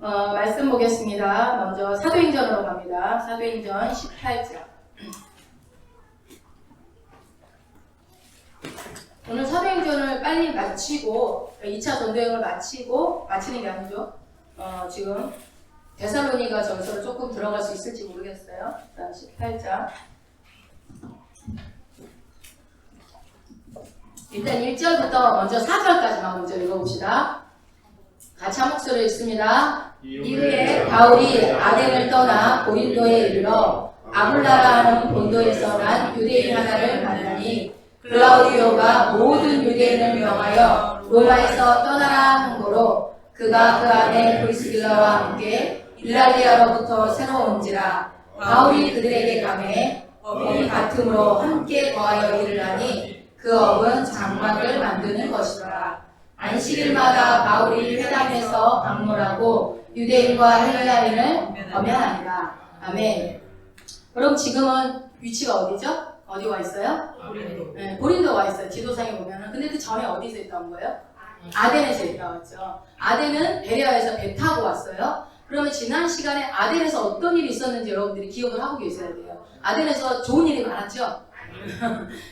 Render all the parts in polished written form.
말씀 보겠습니다. 먼저 사도행전으로 갑니다. 사도행전 18장. 오늘 사도행전을 빨리 마치고 2차 전도행을 마치는 게 아니죠. 지금 데살로니가 전서를 조금 들어갈 수 있을지 모르겠어요. 일단 18장. 일단 1절부터 먼저 4절까지만 먼저 읽어봅시다. 같이 한 목소리로 읽습니다. 이후에 바울이 아덴을 떠나 고린도에 이르러 아굴라라 하는 본도에서 난 유대인 하나를 만나니 클라우디오가 모든 유대인을 명하여 로마에서 떠나라 한 고로 그가 그 안에 브리스길라와 함께 일랄리아로부터 새로 온지라 바울이 그들에게 가매 업이 같음으로 함께 거하여 일을 하니 그 업은 장막을 만드는 것이더라. 안식일마다 바울이 회당에서 방문하고 유대인과 헬라인을 엄연하니라. 아멘. 그럼 지금은 위치가 어디죠? 어디 와 있어요? 고린도. 네, 고린도 와 있어요. 지도상에 보면은. 근데 그 전에 어디서 있던 거예요? 아덴에서 있다 왔죠. 아덴은 베레아에서 배 타고 왔어요. 그러면 지난 시간에 아덴에서 어떤 일이 있었는지 여러분들이 기억을 하고 계셔야 돼요. 아덴에서 좋은 일이 많았죠?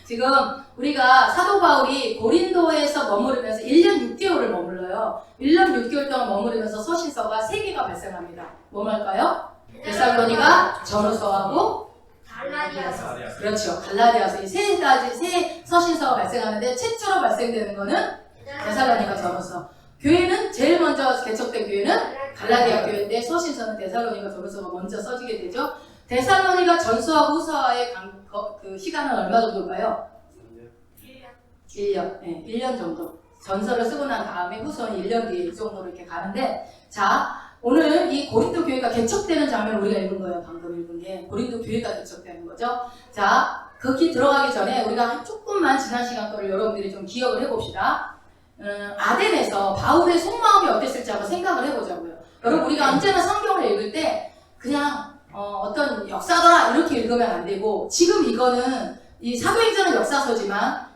지금 우리가 사도 바울이 고린도에서 머무르면서 1년 6개월을 머물러요. 1년 6개월 동안 머무르면서 서신서가 3개가 발생합니다. 뭐랄까요? 데살로니가, 전후서하고 갈라디아서. 그렇죠. 갈라디아서 이 세 가지 세 서신서가 발생하는데 최초로 발생되는 거는 데살로니가 전후서. 교회는 제일 먼저 개척된 교회는 갈라디아 교회인데 서신서는 데살로니가 전후서가 먼저 써지게 되죠. 데살로니가 전서하고 후서와의 그 시간은 얼마 정도일까요? 1년. 네, 1년 정도. 전서를 쓰고 난 다음에 후서는 1년 뒤에 이 정도로 이렇게 가는데, 자, 오늘 이 고린도 교회가 개척되는 장면을 우리가 읽은 거예요. 방금 읽은 게. 고린도 교회가 개척되는 거죠. 자, 거기 들어가기 전에 우리가 조금만 지난 시간 거를 여러분들이 좀 기억을 해봅시다. 아덴에서 바울의 속마음이 어땠을지 한번 생각을 해보자고요. 여러분, 우리가 언제나 성경을 읽을 때 그냥 어떤 역사더라 이렇게 읽으면 안 되고, 지금 이거는 이 사도행전은 역사서지만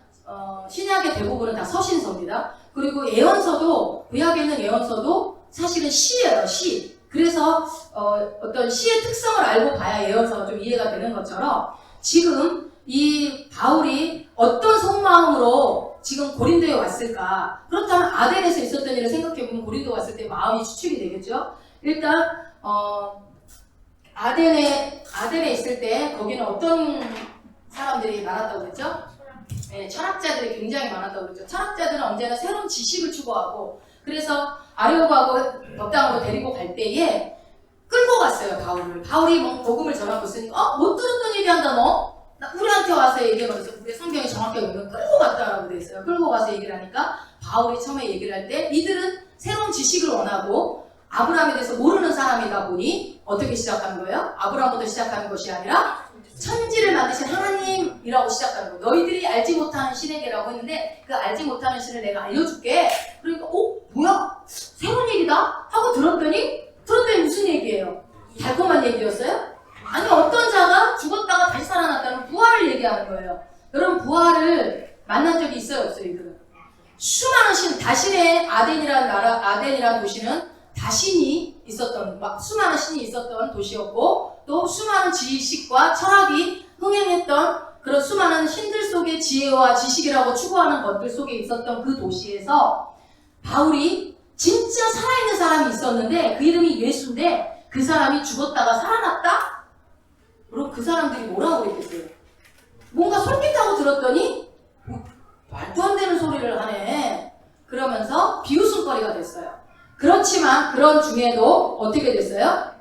신약의 대부분은 다 서신서입니다. 그리고 예언서도, 구약에 있는 예언서도 사실은 시예요, 시. 그래서 어떤 시의 특성을 알고 봐야 예언서가 좀 이해가 되는 것처럼 지금 이 바울이 어떤 속마음으로 지금 고린도에 왔을까? 그렇다면 아덴에서 있었던 일을 생각해보면 고린도 왔을 때 마음이 추측이 되겠죠? 일단 아덴에 있을 때 거기는 어떤 사람들이 많았다고 그랬죠? 네, 철학자들이 굉장히 많았다고 그랬죠. 철학자들은 언제나 새로운 지식을 추구하고, 그래서 아레오바고 법당으로 데리고 갈 때에 끌고 갔어요, 바울을. 바울이 뭐 복음을 전하고 있으니까 못 들었던 얘기한다 너? 우리한테 와서 얘기해버렸어. 우리 성경이 정확하게 보면 끌고 갔다라고 돼 있어요. 끌고 가서 얘기를 하니까 바울이 처음에 얘기를 할 때 이들은 새로운 지식을 원하고 아브라함에 대해서 모르는 사람이다 보니 어떻게 시작하는 거예요? 아브라함부터 시작하는 것이 아니라 천지를 만드신 하나님이라고 시작하는 거예요. 너희들이 알지 못하는 신에게라고 했는데 그 알지 못하는 신을 내가 알려줄게. 그러니까 뭐야? 새로운 얘기다? 하고 들었더니 무슨 얘기예요? 달콤한 얘기였어요? 아니, 어떤 자가 죽었다가 다시 살아났다는 부활을 얘기하는 거예요. 여러분, 부활을 만난 적이 있어요, 없어요? 이들은? 수많은 신, 다신의 아덴이라는 도시는 다신이 있었던, 수많은 신이 있었던 도시였고, 또 수많은 지식과 철학이 흥행했던 그런 수많은 신들 속의 지혜와 지식이라고 추구하는 것들 속에 있었던 그 도시에서 바울이 진짜 살아있는 사람이 있었는데 그 이름이 예수인데 그 사람이 죽었다가 살아났다? 그럼 그 사람들이 뭐라고 그랬겠어요? 뭔가 솔깃하고 들었더니 말도 안 되는 소리를 하네. 그러면서 비웃음거리가 됐어요. 그렇지만 그런 중에도 어떻게 됐어요?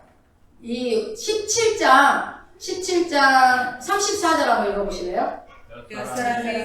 이 17장 34절 한번 읽어보실래요?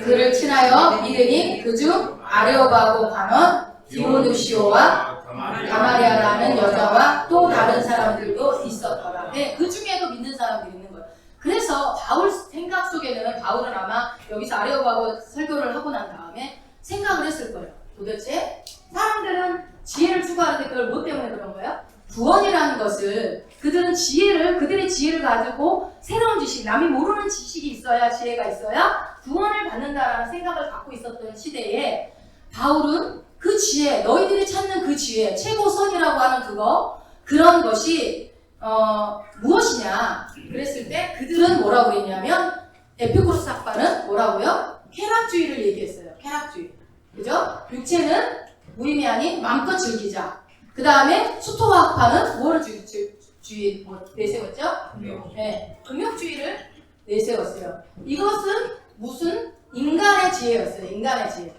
그를 친하여 믿으니 그중 아레오바고 관원 디모누시오와 가마리아라는 여자와 또 다른 사람들도 있었더라. 네, 그 중에도 믿는 사람들이 있는 거예요. 그래서 바울 생각 속에는 바울은 아마 여기서 아레오바고 설교를 하고 난 다음에 생각을 했을 거예요. 도대체 사람들은 지혜를 추구하는데 그걸 뭐 때문에 그런 거예요? 구원이라는 것을 그들의 지혜를 가지고 새로운 지식, 남이 모르는 지식이 있어야, 지혜가 있어야 구원을 받는다라는 생각을 갖고 있었던 시대에 바울은 그 지혜, 너희들이 찾는 그 지혜, 최고선이라고 하는 그런 것이 무엇이냐 그랬을 때 그들은 뭐라고 그랬냐면 에피쿠로스 학파는 뭐라고요? 쾌락주의를 얘기했어요. 쾌락주의. 그죠? 육체는 무의미 아닌 마음껏 즐기자. 그 다음에 수토와 학파는 뭐를 내세웠죠? 네, 금욕주의를 내세웠어요. 이것은 무슨 인간의 지혜였어요. 인간의 지혜.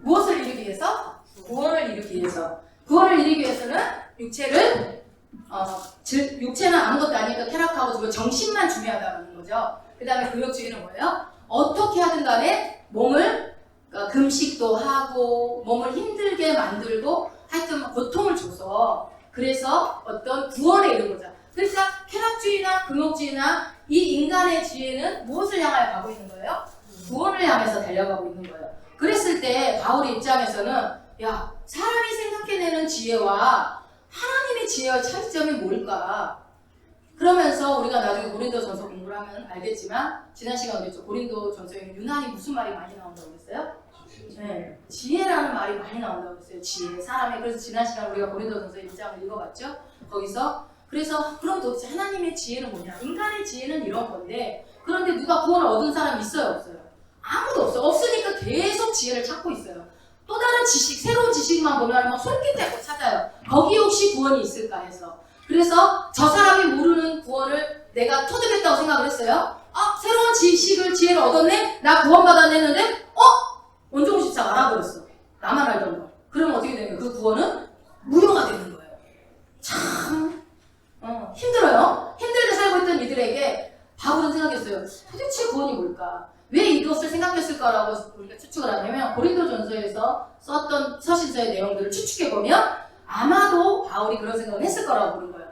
무엇을 이루기 위해서? 구원을 이루기 위해서. 구원을 이루기 위해서는 육체는 아무것도 아니니까 쾌락하고 지금 정신만 중요하다는 거죠. 그 다음에 금욕주의는 뭐예요? 어떻게 하든 간에 몸을 금식도 하고 몸을 힘들게 만들고 하여튼 고통을 줘서 그래서 어떤 구원에 이르고자. 그래서 쾌락주의나 금욕주의나 이 인간의 지혜는 무엇을 향하여 가고 있는 거예요? 구원을 향해서 달려가고 있는 거예요. 그랬을 때 바울의 입장에서는 야, 사람이 생각해내는 지혜와 하나님의 지혜와 차이점이 뭘까? 그러면서 우리가 나중에 고린도전서 공부를 하면 알겠지만 지난 시간에 그랬죠. 고린도전서에 유난히 무슨 말이 많이 나온다고 그랬어요? 네, 지혜라는 말이 많이 나온다고 그랬어요. 지혜, 사람의. 그래서 지난 시간에 우리가 고린도전서 1장을 읽어봤죠. 거기서 그래서 그럼 도대체 하나님의 지혜는 뭐냐? 인간의 지혜는 이런 건데 그런데 누가 구원을 얻은 사람이 있어요? 없어요? 아무도 없어요. 없으니까 계속 지혜를 찾고 있어요. 또 다른 지식, 새로운 지식만 보면 막 솔깃하고 찾아요. 거기 혹시 구원이 있을까 해서. 그래서 저 사람이 모르는 구원을 내가 터득했다고 생각을 했어요. 새로운 지혜를 얻었네? 나 구원받았네? 원종우 집사가 알아버렸어. 나만 알던 거. 그러면 어떻게 되는 거예요? 그 구원은 무효가 되는 거예요. 참 힘들어요. 힘들게 살고 있던 이들에게 바울은 생각했어요. 도대체 구원이 뭘까? 왜 이것을 생각했을까라고 우리가 추측을 하냐면 고린도전서에서 썼던 서신서의 내용들을 추측해보면 아마도 바울이 그런 생각을 했을 거라고 보는 거예요.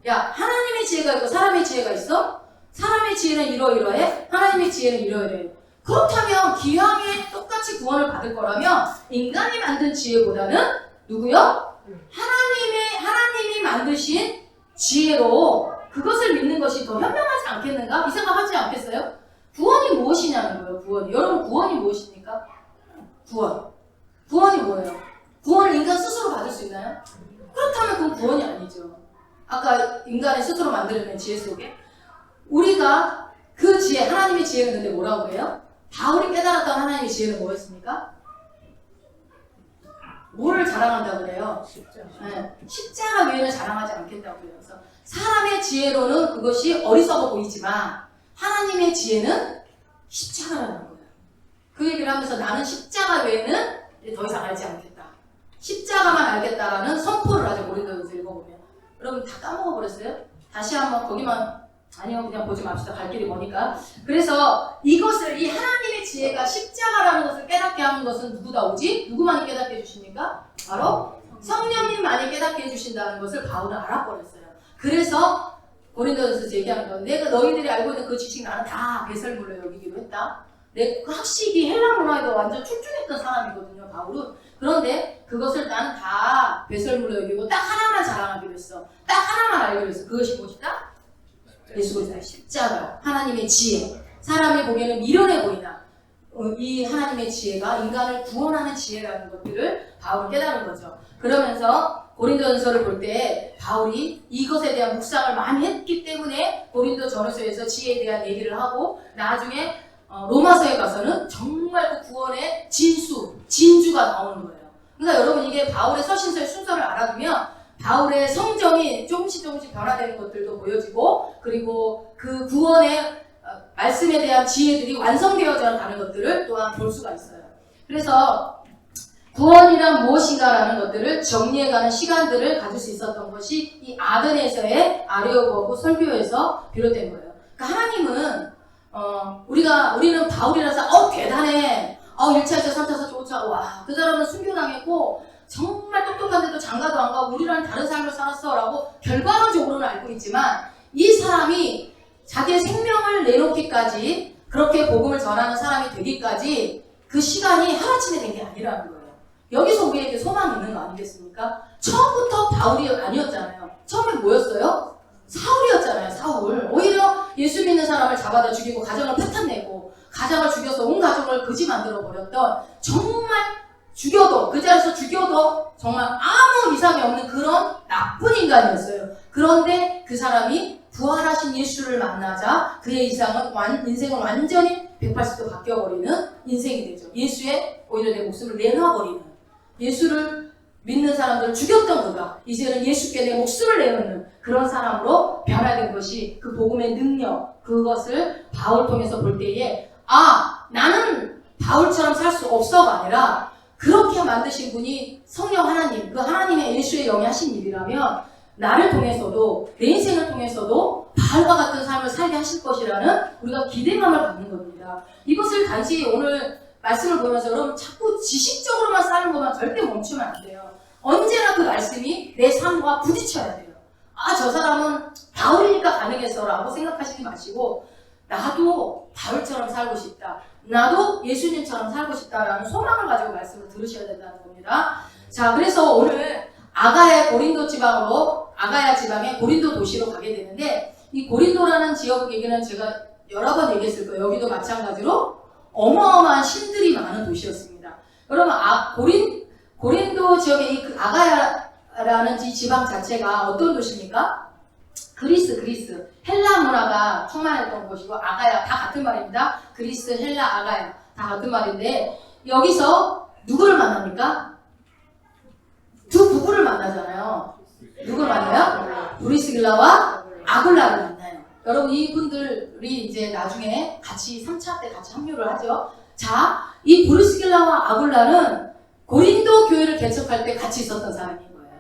야, 하나님의 지혜가 있고 사람의 지혜가 있어? 사람의 지혜는 이러이러해? 하나님의 지혜는 이러이러해. 그렇다면 기왕에 똑같이 구원을 받을 거라면 인간이 만든 지혜보다는 누구요? 하나님이 만드신 지혜로 그것을 믿는 것이 더 현명하지 않겠는가? 이 생각하지 않겠어요? 구원이 무엇이냐는 거예요. 구원이. 여러분 구원이 무엇입니까? 구원이 뭐예요? 구원을 인간 스스로 받을 수 있나요? 그렇다면 그건 구원이 아니죠. 아까 인간이 스스로 만들어낸 지혜 속에 우리가 그 지혜, 하나님의 지혜는 근데 뭐라고 해요? 바울이 깨달았던 하나님의 지혜는 뭐였습니까? 뭐를 자랑한다고 그래요? 십자가 외에는 자랑하지 않겠다고 그래요. 그래서 사람의 지혜로는 그것이 어리석어 보이지만 하나님의 지혜는 십자가라는 거예요. 그 얘기를 하면서 나는 십자가 외에는 이제 더 이상 알지 않겠다. 십자가만 알겠다라는 선포를 하죠. 고린도전서 읽어보면. 여러분 다 까먹어버렸어요? 다시 한번 거기만 아니요 그냥 보지 맙시다. 갈 길이 머니까. 그래서 이것을 이 하나님의 지혜가 십자가라는 것을 깨닫게 하는 것은 누구다 오지? 누구만이 깨닫게 해주십니까? 바로 성령님만이 깨닫게 해주신다는 것을 바울은 알아버렸어요. 그래서 고린도전서 얘기하는 건 내가 너희들이 알고 있는 그 지식 나는 다 배설물로 여기기로 했다. 그 학식이 헬라 문화에도 완전 출중했던 사람이거든요. 바울은. 그런데 그것을 나는 다 배설물로 여기고 딱 하나만 자랑하기로 했어. 딱 하나만 알기로 했어. 그것이 무엇이다? 예수 그리스도의 십자가. 하나님의 지혜. 사람이 보기에는 미련해 보이나 이 하나님의 지혜가 인간을 구원하는 지혜라는 것들을 바울은 깨달은 거죠. 그러면서 고린도전서를 볼 때 바울이 이것에 대한 묵상을 많이 했기 때문에 고린도전서에서 지혜에 대한 얘기를 하고 나중에 로마서에 가서는 정말 그 구원의 진주가 나오는 거예요. 그러니까 여러분 이게 바울의 서신서의 순서를 알아두면 바울의 성정이 조금씩 변화되는 것들도 보여지고 그리고 그 구원의 말씀에 대한 지혜들이 완성되어져 가는 것들을 또한 볼 수가 있어요. 그래서 구원이란 무엇인가라는 것들을 정리해가는 시간들을 가질 수 있었던 것이 이 아덴에서의 아레오보고 설교에서 비롯된 거예요. 그러니까 하나님은 우리는 바울이라서 대단해. 1차에서 3차에서 좋자. 와, 그 사람은 순교당했고 정말 똑똑한데도 장가도 안 가고 우리랑 다른 삶을 살았어 라고 결과론적으로는 알고 있지만 이 사람이 자기의 생명을 내놓기까지 그렇게 복음을 전하는 사람이 되기까지 그 시간이 하루아침에 된 게 아니라는 거예요. 여기서 우리에게 소망이 있는 거 아니겠습니까? 처음부터 바울이 아니었잖아요. 처음에 뭐였어요? 사울이었잖아요. 사울. 오히려 예수 믿는 사람을 잡아다 죽이고 가정을 파탄내고 가정을 죽여서 온 가정을 거지 만들어 버렸던 정말 죽여도 그 자리에서 죽여도 정말 아무 이상이 없는 그런 나쁜 인간이었어요. 그런데 그 사람이 부활하신 예수를 만나자 그의 인생은 완전히 180도 바뀌어버리는 인생이 되죠. 예수에 오히려 내 목숨을 내놔버리는, 예수를 믿는 사람들을 죽였던 그가 이제는 예수께 내 목숨을 내놓는 그런 사람으로 변화된 것이 그 복음의 능력, 그것을 바울 통해서 볼 때에 나는 바울처럼 살 수 없어가 아니라 그렇게 만드신 분이 성령 하나님, 그 하나님의 예수의 영이 하신 일이라면 나를 통해서도, 내 인생을 통해서도 바울과 같은 삶을 살게 하실 것이라는 우리가 기대감을 갖는 겁니다. 이것을 단지 오늘 말씀을 보면서 여러분 자꾸 지식적으로만 쌓는 것만 절대 멈추면 안 돼요. 언제나 그 말씀이 내 삶과 부딪혀야 돼요. 저 사람은 바울이니까 가능했어 라고 생각하시지 마시고 나도 바울처럼 살고 싶다, 나도 예수님처럼 살고 싶다라는 소망을 가지고 말씀을 들으셔야 된다는 겁니다. 자, 그래서 오늘 아가야 지방의 고린도 도시로 가게 되는데, 이 고린도라는 지역 얘기는 제가 여러 번 얘기했을 거예요. 여기도 마찬가지로 어마어마한 신들이 많은 도시였습니다. 여러분, 고린도 지역의 이 아가야라는 이 지방 자체가 어떤 도시입니까? 그리스. 헬라 문화가 충만했던 곳이고, 아가야 다 같은 말입니다. 그리스, 헬라, 아가야 다 같은 말인데, 여기서 누구를 만납니까? 두 부부를 만나잖아요. 누구를 만나요? 브리스길라와 아굴라를 만나요. 여러분, 이분들이 이제 나중에 같이 3차 때 같이 합류를 하죠. 자, 이 브리스길라와 아굴라는 고린도 교회를 개척할 때 같이 있었던 사람인 거예요.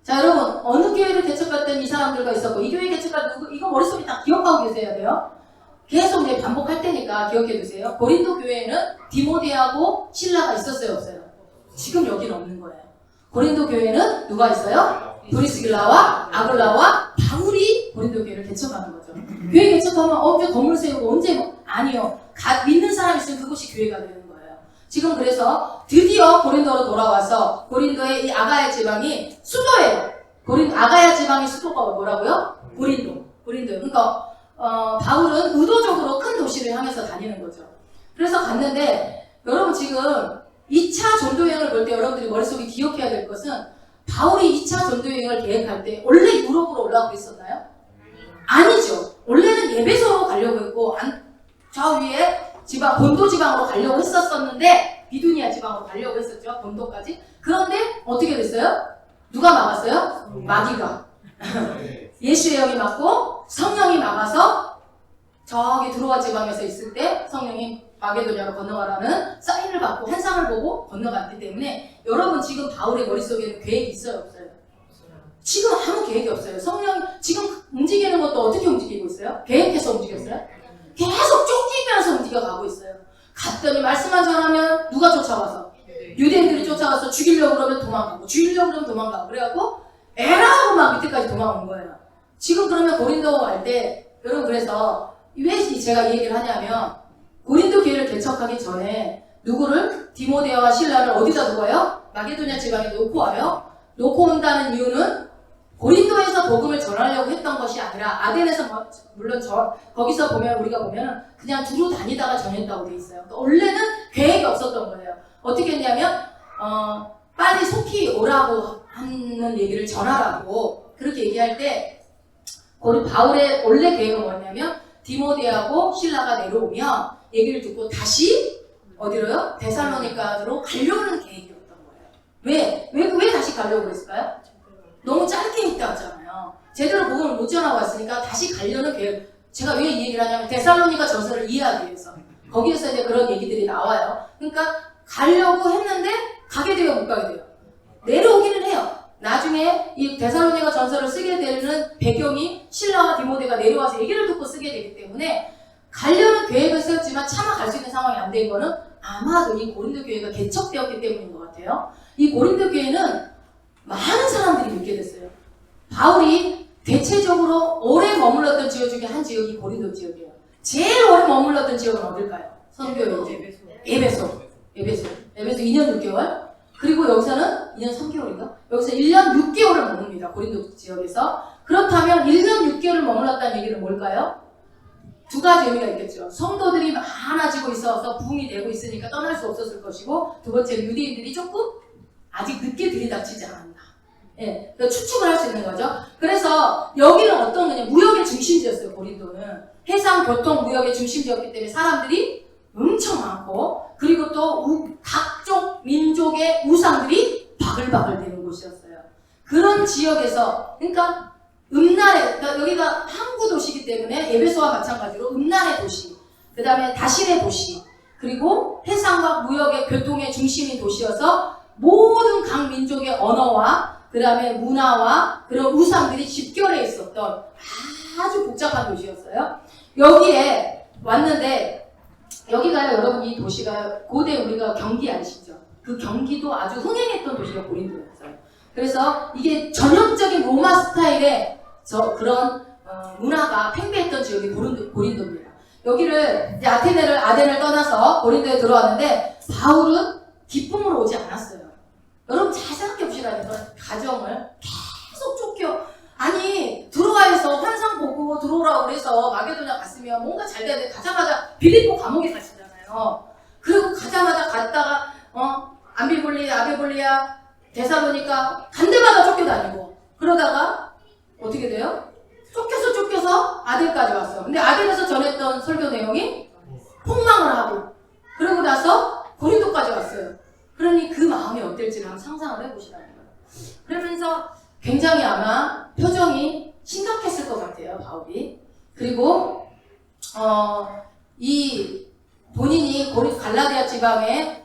자, 여러분, 어느 교회를 개척할 때 이 사람들과 있었고, 이 교회 개척할 때 누구, 이거 머릿속에 다 기억하고 계셔야 돼요. 계속 이제 반복할 테니까 기억해 두세요. 고린도 교회에는 디모데하고 실라가 있었어요, 없어요? 지금 여기는 없는 거예요. 고린도 교회는 누가 있어요? 브리스길라와 아굴라와 바울이 고린도 교회를 개척하는 거죠. 교회 개척하면 언제 건물 세우고 언제 아니요. 믿는 사람 있으면 그곳이 교회가 되는 거예요. 지금 그래서 드디어 고린도로 돌아와서 고린도의 이 아가야 지방이 수도예요. 아가야 지방의 수도가 뭐라고요? 고린도예요. 그러니까 바울은 의도적으로 큰 도시를 향해서 다니는 거죠. 그래서 갔는데 여러분 지금 2차 전도여행을 볼 때 여러분들이 머릿속에 기억해야 될 것은 바울이 2차 전도여행을 계획할 때 원래 유럽으로 올라가고 있었나요? 아니죠. 원래는 에베소로 가려고 했고 저 위에 본도 지방으로 가려고 했었는데 비두니아 지방으로 가려고 했었죠. 본도까지. 그런데 어떻게 됐어요? 누가 막았어요? 마귀가. 예수의 영이 막고 성령이 막아서 저기 드로아 지방에서 있을 때 성령이 마게도냐로 건너가라는 사인을 받고 환상을 보고 건너갔기 때문에 여러분 지금 바울의 머릿속에는 계획이 있어요, 없어요? 지금 아무 계획이 없어요. 성령이 지금 움직이는 것도 어떻게 움직이고 있어요? 계획해서 움직였어요? 계속 쫓기면서 움직여가고 있어요. 갔더니 말씀만 전하면 누가 쫓아와서? 유대인들이 쫓아와서 죽이려고 그러면 도망가고 그래갖고 에라하고 막 밑에까지 도망온 거예요. 지금 그러면 고린도 갈 때 여러분 그래서 왜 제가 이 얘기를 하냐면 고린도 교회를 개척하기 전에 누구를? 디모데와 실라를 어디다 두고요? 마게도냐 지방에 놓고 와요. 놓고 온다는 이유는 고린도에서 복음을 전하려고 했던 것이 아니라 아덴에서 물론 거기서 우리가 보면 그냥 두루 다니다가 전했다고 돼 있어요. 그러니까 원래는 계획이 없었던 거예요. 어떻게 했냐면 빨리 속히 오라고 하는 얘기를 전하라고 그렇게 얘기할 때 바울의 원래 계획은 뭐냐면 디모데하고 실라가 내려오면 얘기를 듣고 다시 어디로요? 데살로니가로 가려는 계획이었던 거예요. 왜 다시 가려고 그랬을까요? 너무 짧게 있다 왔잖아요. 제대로 복음을 못 전하고 왔으니까 다시 가려는 계획. 제가 왜 이 얘기를 하냐면 데살로니가 전서를 이해하기 위해서. 거기에서 이제 그런 얘기들이 나와요. 그러니까 가려고 했는데 가게 돼요, 못 가게 돼요? 내려오기는 해요. 나중에 이 데살로니가 전서를 쓰게 되는 배경이 실라와 디모데가 내려와서 얘기를 듣고 쓰게 되기 때문에 가려는 계획을 세웠지만 차마 갈 수 있는 상황이 안 된 거는 아마도 이 고린도 교회가 개척되었기 때문인 것 같아요. 이 고린도 교회는 많은 사람들이 믿게 됐어요. 바울이 대체적으로 오래 머물렀던 지역 중에 한 지역이 고린도 지역이에요. 제일 오래 머물렀던 지역은 어딜까요? 선교의 에베소 2년 6개월. 그리고 여기서는 2년 3개월인가? 여기서 1년 6개월을 머뭅니다. 고린도 지역에서. 그렇다면 1년 6개월을 머물렀다는 얘기는 뭘까요? 두 가지 의미가 있겠죠. 성도들이 많아지고 있어서 부흥이 되고 있으니까 떠날 수 없었을 것이고, 두 번째로 유대인들이 조금 아직 늦게 들이닥치지 않았나. 예, 추측을 할 수 있는 거죠. 그래서 여기는 어떤 거냐, 무역의 중심지였어요. 고린도는 해상, 교통, 무역의 중심지였기 때문에 사람들이 엄청 많고, 그리고 또 각종 민족의 우상들이 바글바글 되는 곳이었어요. 그런 지역에서, 그러니까 음란의, 그러니까 여기가 항구 도시이기 때문에 에베소와 마찬가지로 음란의 도시, 그 다음에 다신의 도시, 그리고 해상과 무역의 교통의 중심인 도시여서 모든 각 민족의 언어와 그 다음에 문화와 그런 우상들이 집결해 있었던 아주 복잡한 도시였어요. 여기에 왔는데, 여기가요, 여러분, 이 도시가 고대 우리가 경기 아시죠? 그 경기도 아주 흥행했던 도시가 고린도였어요. 그래서 이게 전형적인 로마 스타일의 그런 문화가 팽배했던 지역이 고린도입니다. 여기를 이제 아덴을 떠나서 고린도에 들어왔는데, 바울은 기쁨으로 오지 않았어요. 여러분 잘 생각해 보시라니까. 가정을 계속 쫓겨. 아니, 들어와서 환상 보고 들어오라고 그래서 마게도냐 갔으면 뭔가 잘 돼야 돼. 가자마자 빌립보 감옥에 가시잖아요. 그리고 가자마자 갔다가 아비볼리아, 데살로니가 간 데마다 쫓겨다니고, 그러다가 어떻게 돼요? 쫓겨서 아델까지 왔어. 근데 아델에서 전했던 설교 내용이 폭망을 하고, 그러고 나서 고린도까지 왔어요. 그러니 그 마음이 어떨지를 한번 상상을 해보시라는 거예요. 그러면서 굉장히 아마 표정이 심각했을 것 같아요, 바울이. 그리고 이 본인이 갈라디아 지방에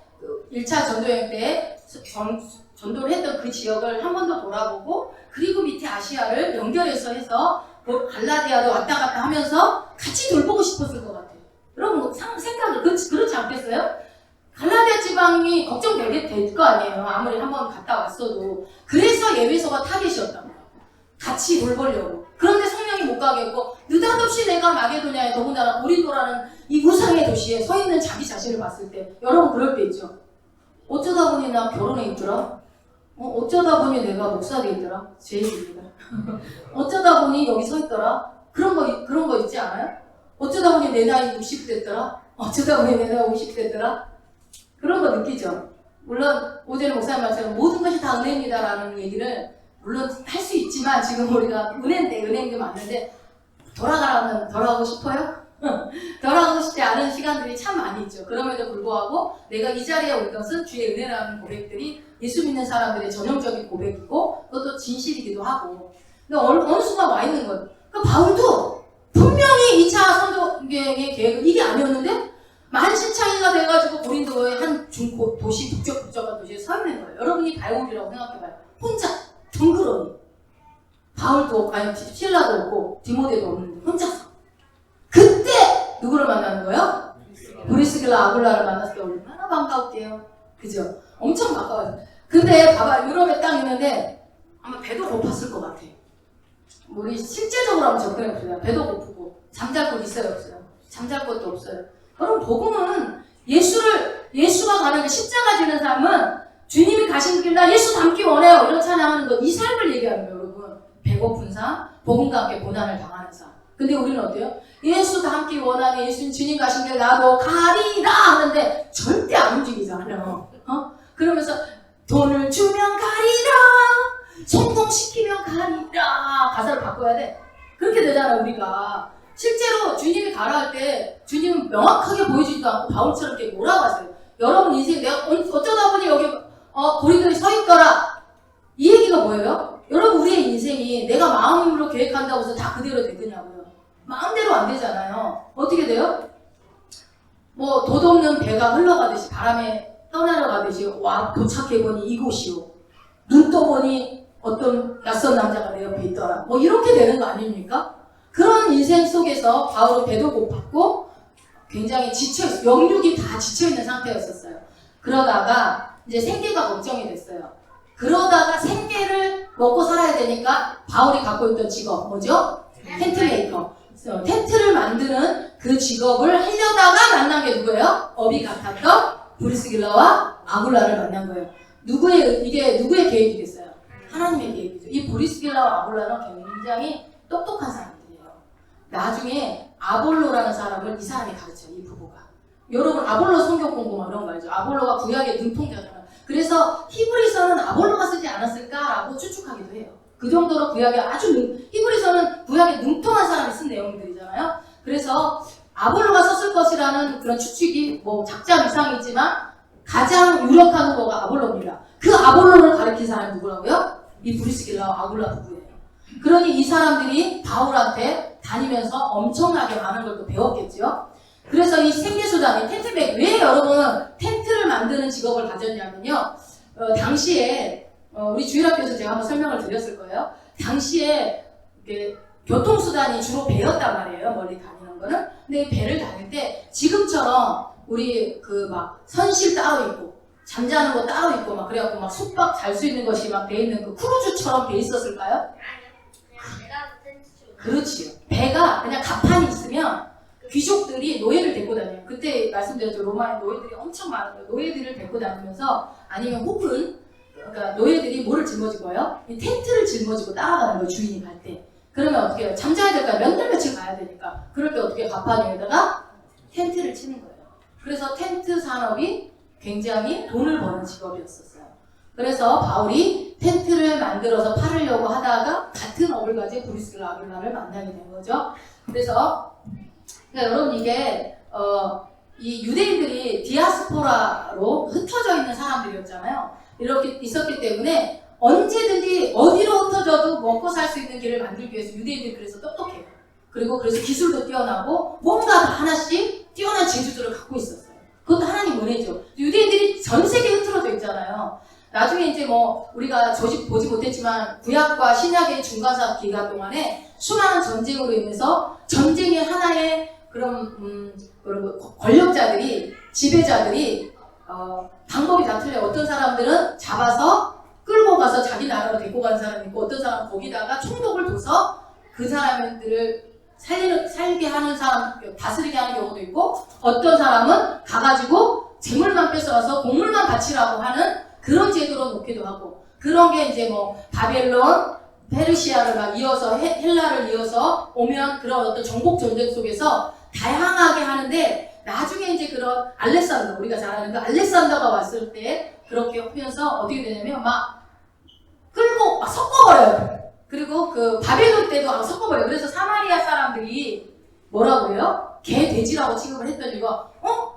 1차 전도여행 때 전도를 했던 그 지역을 한 번 더 돌아보고, 그리고 밑에 아시아를 연결해서 해서 갈라디아도 왔다 갔다 하면서 같이 돌보고 싶었을 것 같아요. 여러분 생각을 그렇지 않겠어요? 갈라디아 지방이 걱정될 거 아니에요. 아무리 한 번 갔다 왔어도. 그래서 에베소가 타겟이었단 말이에요. 같이 돌보려고. 그런데 성령이 못 가겠고, 느닷없이 내가 마게도냐에, 더군다나 고린도라는 이 우상의 도시에 서 있는 자기 자신을 봤을 때, 여러분 그럴 때 있죠. 어쩌다 보니 나 결혼해 있더라. 어쩌다 보니 내가 목사 돼 있더라. 제 얘기입니다. 어쩌다 보니 여기 서 있더라. 그런 거 있지 않아요? 어쩌다 보니 내 나이 60 됐더라. 어쩌다 보니 내 나이 50 됐더라. 그런 거 느끼죠? 물론 오전에 목사님 말처럼 모든 것이 다 은혜입니다라는 얘기를 물론 할 수 있지만, 지금 우리가 은혜인 게 맞는데, 돌아가라면 돌아가고 싶어요? 돌아가고 싶지 않은 시간들이 참 많이 있죠. 그럼에도 불구하고 내가 이 자리에 올 것은 주의 은혜라는 고백들이 예수 믿는 사람들의 전형적인 고백이고, 그것도 진실이기도 하고. 근데 어느 순간 와 있는 거예요. 그러니까 바울도 분명히 2차 선도여행의 계획은 이게 아니었는데, 만신창이가 돼가지고 고린도의 한 도시, 북적북적한 도시에 서 있는 거예요. 여러분이 바울이라고 생각해봐요. 혼자, 덩그러니. 바울도 없고, 아니, 실라도 없고, 디모데도 없는데, 혼자서. 그때, 누구를 만나는 거예요? 브리스길라 아굴라를 만났을 때 얼마나 반가웠게요. 그죠? 엄청 반가워요. 근데, 봐봐, 유럽에 딱 있는데, 아마 배도 고팠을 것 같아. 우리 실제적으로 한번 접근해봅시다. 배도 고프고, 잠잘 곳 있어요, 없어요? 잠잘 곳도 없어요. 여러분, 복음은 예수가 가는 그 십자가 지는 삶은 주님이 가신 길 나 예수 닮기 원해요. 이런 찬양하는 거, 이 삶을 얘기하는 거예요, 여러분. 배고픈 삶, 복음과 함께 고난을 당하는 삶. 근데 우리는 어때요? 예수 닮기 원하니 예수님 주님 가신 길 나도 가리라 하는데 절대 안 움직이잖아요. 그러면서 돈을 주면 가리라, 성공시키면 가리라, 가사를 바꿔야 돼. 그렇게 되잖아, 우리가. 실제로 주님이 가라 할 때 주님은 명확하게 보여주지도 않고 바울처럼 이렇게 몰아가세요. 여러분 인생 내가 어쩌다 보니 여기 고린도에 서 있더라. 이 얘기가 뭐예요? 여러분 우리의 인생이 내가 마음으로 계획한다고 해서 다 그대로 되느냐고요. 마음대로 안 되잖아요. 어떻게 돼요? 뭐 돛없는 배가 흘러가듯이, 바람에 떠나러 가듯이, 와 도착해보니 이곳이요. 눈 떠보니 어떤 낯선 남자가 내 옆에 있더라. 뭐 이렇게 되는 거 아닙니까? 그런 인생 속에서 바울은 배도 고팠고 굉장히 지쳐있어요. 영육이 다 지쳐있는 상태였었어요. 그러다가 이제 생계가 걱정이 됐어요. 그러다가 생계를 먹고 살아야 되니까 바울이 갖고 있던 직업 뭐죠? 텐트 메이커. 텐트를 만드는 그 직업을 하려다가 만난 게 누구예요? 업이 같았던 브리스길라와 아굴라를 만난 거예요. 이게 누구의 계획이겠어요? 하나님의 계획이죠. 이 브리스길라와 아굴라는 굉장히 똑똑한 사람들이에요. 나중에 아볼로라는 사람을 이 사람이 가르쳐요. 이 부부가. 여러분 아볼로 성경 공부 막 이런 거 알죠? 아볼로가 구약의 능통자잖아요. 그래서 히브리서는 아볼로가 쓰지 않았을까라고 추측하기도 해요. 그 정도로 구약에 히브리서는 구약에 능통한 사람이 쓴 내용들이잖아요. 그래서 아볼로가 썼을 것이라는 그런 추측이 뭐 작자 미상이지만 가장 유력한 거가 아볼로입니다. 그 아볼로를 가리킨 사람이 누구라고요? 이 브리스길라와 아굴라 부부예요. 그러니 이 사람들이 바울한테 다니면서 엄청나게 많은 걸 또 배웠겠죠. 그래서 이 생계수단이 텐트백, 왜 여러분 텐트를 만드는 직업을 가졌냐면요. 당시에 우리 주일학교에서 제가 한번 설명을 드렸을 거예요. 당시에 교통수단이 주로 배였단 말이에요. 멀리 다니는 거는. 근데 배를 다닐 때 지금처럼 우리 그 막 선실 따로 있고 잠자는 거 따로 있고 막 그래갖고 막 숙박 잘 수 있는 것이 막 돼 있는 그 크루즈처럼 돼 있었을까요? 그렇지요. 배가 그냥 갑판이 있으면 귀족들이 노예를 데리고 다녀요. 그때 말씀드렸죠. 로마의 노예들이 엄청 많은 거예요. 노예들을 데리고 다니면서 아니면 혹은 그러니까 노예들이 뭐를 짊어지고요? 이 텐트를 짊어지고 따라가는 거예요. 주인이 갈 때. 그러면 어떻게 해요? 잠자야 될까요? 몇 날 며칠 가야 되니까. 그럴 때 어떻게 갑판 위에다가 텐트를 치는 거예요. 그래서 텐트 산업이 굉장히 돈을 버는 직업이었었어요. 그래서 바울이 텐트를 만들어서 팔으려고 하다가 같은 업을 가진 브리스길라 아굴라를 만나게 된 거죠. 그래서 그러니까 여러분 이게 이 유대인들이 디아스포라로 흩어져 있는 사람들이었잖아요. 이렇게 있었기 때문에 언제든지 어디로 흩어져도 먹고 살 수 있는 길을 만들기 위해서 유대인들이 그래서 똑똑해요. 그리고 그래서 기술도 뛰어나고 뭔가 다 하나씩 뛰어난 재주들을 갖고 있었어요. 그것도 하나님 은혜죠. 유대인들이 전 세계에 흩어져 있잖아요. 나중에 이제 뭐 우리가 보지 못했지만 구약과 신약의 중간사 기간 동안에 수많은 전쟁으로 인해서 전쟁의 하나의 그런 권력자들이 지배자들이 방법이 다 틀려요. 어떤 사람들은 잡아서 끌고 가서 자기 나라로 데리고 가는 사람이 있고 어떤 사람은 거기다가 총독을 둬서 그 사람들을 살게 하는 사람, 다스리게 하는 경우도 있고 어떤 사람은 가가지고 재물만 뺏어와서 곡물만 바치라고 하는 그런 제도로 놓기도 하고 그런 게 이제 뭐 바벨론, 페르시아를 막 이어서 헬라를 이어서 오면 그런 어떤 정복 전쟁 속에서 다양하게 하는데 나중에 이제 그런 알렉산더 우리가 잘 아는 그 알렉산더가 왔을 때 그렇게 하면서 어떻게 되냐면 막 끌고 막 섞어버려요. 그리고 그 바벨론 때도 막 섞어버려요. 그래서 사마리아 사람들이 뭐라고 해요? 개돼지라고 취급을 했던 이유가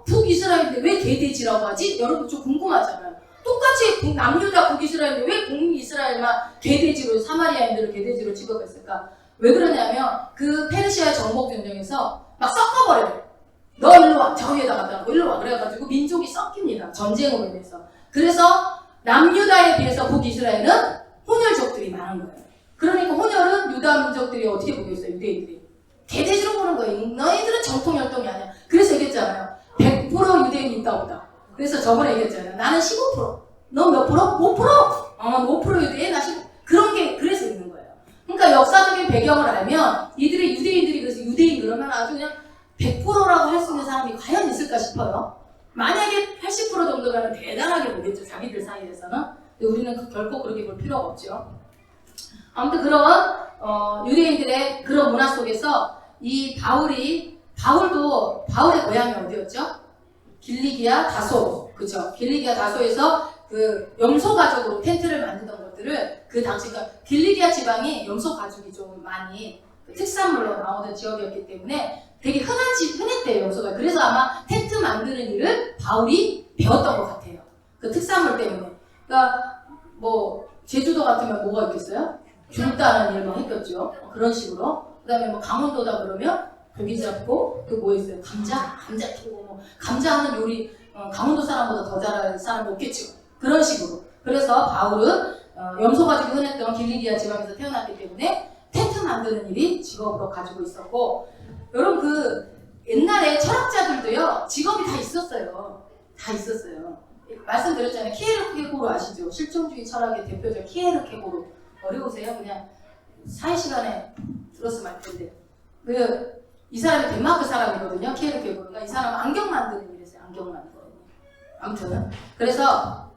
북이스라엘인데 왜 개돼지라고 하지? 여러분 좀 궁금하잖아요. 똑같이 남유다 북이스라엘인데 왜 북이스라엘만 개돼지로 사마리아인들을 개돼지로 취급했을까? 왜 그러냐면 그 페르시아 정복 전쟁에서 막 섞어버려요. 너 일로 와. 저 위에다 갖다 놓고 일로 와. 그래가지고 민족이 섞입니다. 전쟁으로 인해서. 그래서 남유다에 비해서 북이스라엘은 혼혈족들이 많은 거예요. 그러니까 혼혈은 유다 민족들이 어떻게 보겠어요? 유대인들이. 개돼지로 보는 거예요. 너희들은 정통혈통이 아니야. 그래서 얘기했잖아요. 100% 유대인이 있다 없다. 그래서 저번에 얘기했잖아요. 나는 15%. 너 몇 프로? 5%? 5% 유대인? 나 15%. 그런 게 그래서 있는 거예요. 그러니까 역사적인 배경을 알면 이들의 유대인들이 그래서 유대인 그러면 아주 그냥 100%라고 할 수 있는 사람이 과연 있을까 싶어요. 만약에 80% 정도면 대단하게 보겠죠. 자기들 사이에서는. 근데 우리는 결코 그렇게 볼 필요가 없죠. 아무튼 그런 유대인들의 그런 문화 속에서 이 바울도 바울의 고향이 어디였죠? 길리기아 다소, 그죠? 길리기아 다소에서 그 염소 가죽으로 텐트를 만드던 것들을 그 당시 그러니까 길리기아 지방이 염소 가죽이 좀 많이 특산물로 나오는 지역이었기 때문에 되게 흔했대요 염소가. 그래서 아마 텐트 만드는 일을 바울이 배웠던 것 같아요. 그 특산물 때문에. 그러니까 뭐 제주도 같으면 뭐가 있겠어요? 줄 따는 일만 했겠죠. 그런 식으로. 그다음에 뭐 강원도다 그러면 고기 잡고 또 뭐 있어요? 감자 키우고 뭐 감자하는 요리 강원도 사람보다 더 잘하는 사람이 없겠죠. 그런 식으로. 그래서 바울은 염소 가죽이 흔했던 길리기아 지방에서 태어났기 때문에 텐트 만드는 일이 직업으로 가지고 있었고 여러분 그 옛날에 철학자들도요 직업이 다 있었어요. 다 있었어요. 말씀드렸잖아요. 키에르케고르 아시죠? 실존주의 철학의 대표적 키에르케고르. 어려우세요? 그냥 4시간에 들었으면 할 텐데. 이 사람이 덴마크 사람이거든요. 키에르케고르가. 이 사람은 안경 만드는 일 했어요. 안경 만드는 일. 아무튼 그래서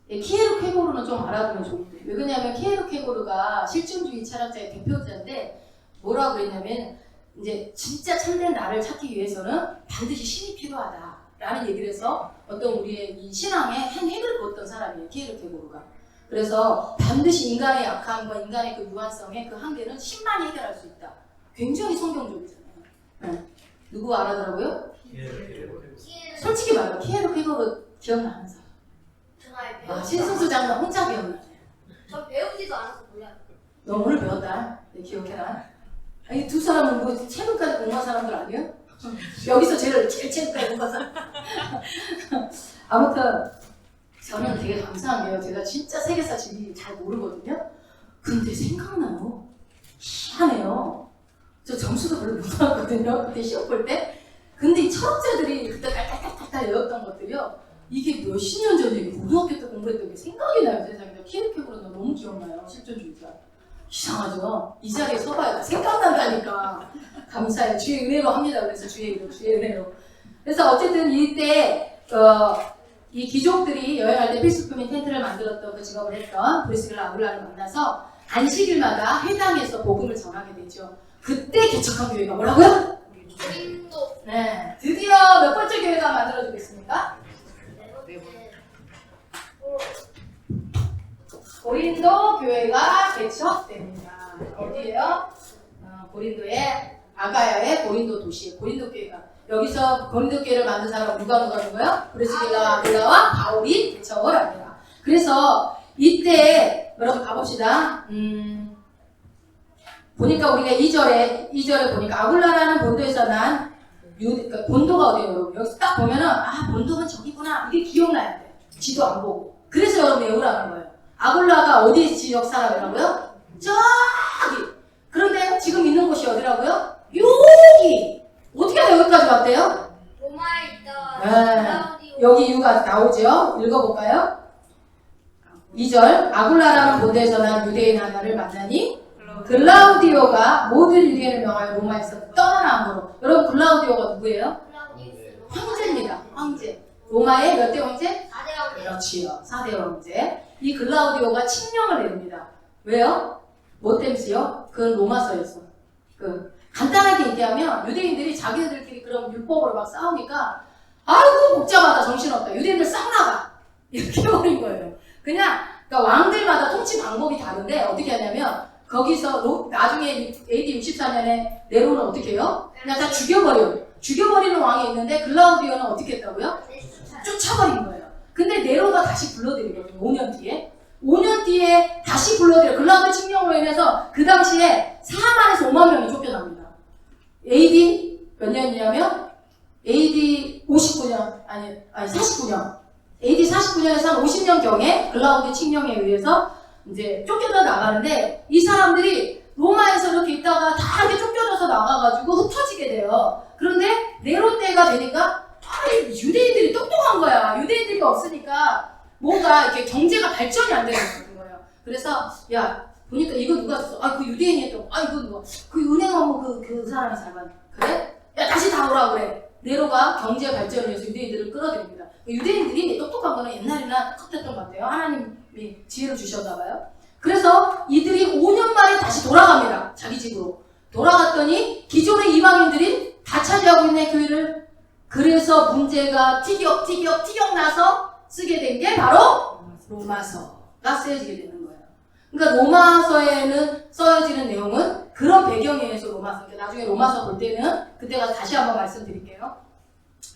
키에르케고르는 좀 알아두면 좋은데 왜 그러냐면 키에르케고르가 실존주의 철학자의 대표자인데 뭐라고 그랬냐면 이제 진짜 참된 나를 찾기 위해서는 반드시 신이 필요하다라는 얘기를 해서 어떤 우리의 이 신앙에 한 획을 그었던 사람이에요. 키에르케고르가. 그래서 반드시 인간의 약함과 인간의 그 무한성의 그 한계는 신만이 해결할 수 있다. 굉장히 성경적이잖아요. 네. 누구 알아더라고요? 솔직히 말해요. 키에르케고르 기억나는 사람. 신승수 장관 혼자 기억나네. 저 배우지도 않아서 몰라요. 너 오늘 배웠다. 네, 기억해라. 이 두 사람은 뭐 최근까지 공부한 사람들 아니에요? 여기서 제일 최근까지 공부한 사람. 아무튼 저는 되게 감사한 게요. 제가 진짜 세계사 지리 잘 모르거든요. 근데 생각나요. 희한해요. 저 점수도 별로 못 나왔거든요. 그때 시험 볼 때. 근데 이 철학자들이 그때 깔깔깔깔 외웠던 것들이요. 이게 몇십 년 전에 고등학교 때 공부했던 게 생각이 나요. 세상에. 키에르케고르는 너무 기억나요. 실존주의자. 이상하죠? 이 자리에 서봐야 생각난다니까. 감사해요. 주의 은혜로 합니다. 그래서 주의 은혜로. 그래서 어쨌든 이때 이 귀족들이 여행할 때 필수품인 텐트를 만들었던 그 직업을 했던 브리스길라 아굴라를 만나서 안식일마다 회당에서 복음을 전하게 되죠. 그때 개척한 교회가 뭐라고요? 고린도. 네. 드디어 몇 번째 교회가 만들어지겠습니까? 고린도 교회가 개척됩니다. 어디예요? 고린도의 아가야의 고린도 도시, 고린도 교회가. 여기서 고린도 교회를 만든 사람 누가 누구예요? 브리스길라 아굴라와 바울이 개척을 합니다. 그래서 이때 여러분 가봅시다. 보니까 우리가 2절에 보니까 아굴라라는 본도에서 난 그러니까 본도가 어디예요, 여러분? 여기서 딱 보면은 본도는 저기구나. 이게 기억나야 돼. 지도 안 보고. 그래서 여러분 외우라는 거예요. 아굴라가 어디 지역 사람이라고요? 저기. 그런데 지금 있는 곳이 어디라고요? 여기. 어떻게 해서 여기까지 왔대요? 로마에 있던 네. 여기 이유가 나오죠? 읽어볼까요? 2절. 아굴라라는 본도에서 난 유대인 하나를 만나니 글라우디오가 모든 유대인을 명하여 로마에서 떠나나 함으로. 여러분 글라우디오가 누구예요? 황제입니다. 황제. 로마의 몇 대 황제? 4대 왕제. 그렇지요. 4대 황제. 이 글라우디오가 칙령을 내립니다. 왜요? 뭐 때문이요? 그건 로마서였어. 간단하게 얘기하면 유대인들이 자기들끼리 그런 율법으로 막 싸우니까 아이고 복잡하다 정신없다. 유대인들 싹 나가. 이렇게 해버린 거예요. 그러니까 왕들마다 통치 방법이 다른데 어떻게 하냐면 거기서 나중에 AD 64년에 네로는 어떻게 해요? 그냥 다 죽여버려요. 죽여버리는 왕이 있는데 글라우디오는 어떻게 했다고요? 쫓아버린 거예요. 근데 네로가 다시 불러들이거든요. 5년 뒤에. 5년 뒤에 다시 불러들여. 글라우디오 칙령으로 인해서 그 당시에 4만에서 5만 명이 쫓겨납니다. AD 몇 년이냐면 AD 59년 아니 49년. AD 49년에서 한 50년경에 글라우디오 칙령에 의해서 이제 쫓겨져 나가는데 이 사람들이 로마에서 이렇게 있다가 다 이렇게 쫓겨져서 나가가지고 흩어지게 돼요. 그런데 네로 때가 되니까 유대인들이 똑똑한 거야. 유대인들이 없으니까 뭔가 이렇게 경제가 발전이 안 되는 거예요. 그래서 야 보니까 이거 누가 썼어? 그 유대인이 했던 거. 이거 누가? 그 은행 업무 그 사람이 잘 받. 그래? 야 다시 다 오라 그래. 네로가 경제 발전을 위해서 유대인들을 끌어들입니다. 유대인들이 똑똑한 거는 옛날이나 똑같았던 것 같아요. 하나님이 지혜를 주셨나 봐요. 그래서 이들이 5년 만에 다시 돌아갑니다. 자기 집으로. 돌아갔더니 기존의 이방인들이 다 차지하고 있는 교회를 그래서 문제가 티격태격 나서 쓰게 된 게 바로 로마서가 쓰여지게 되는 거예요. 그러니까 로마서에는 써여지는 내용은 그런 배경에 의해서 로마서. 나중에 로마서 볼 때는 그때가 다시 한번 말씀드릴게요.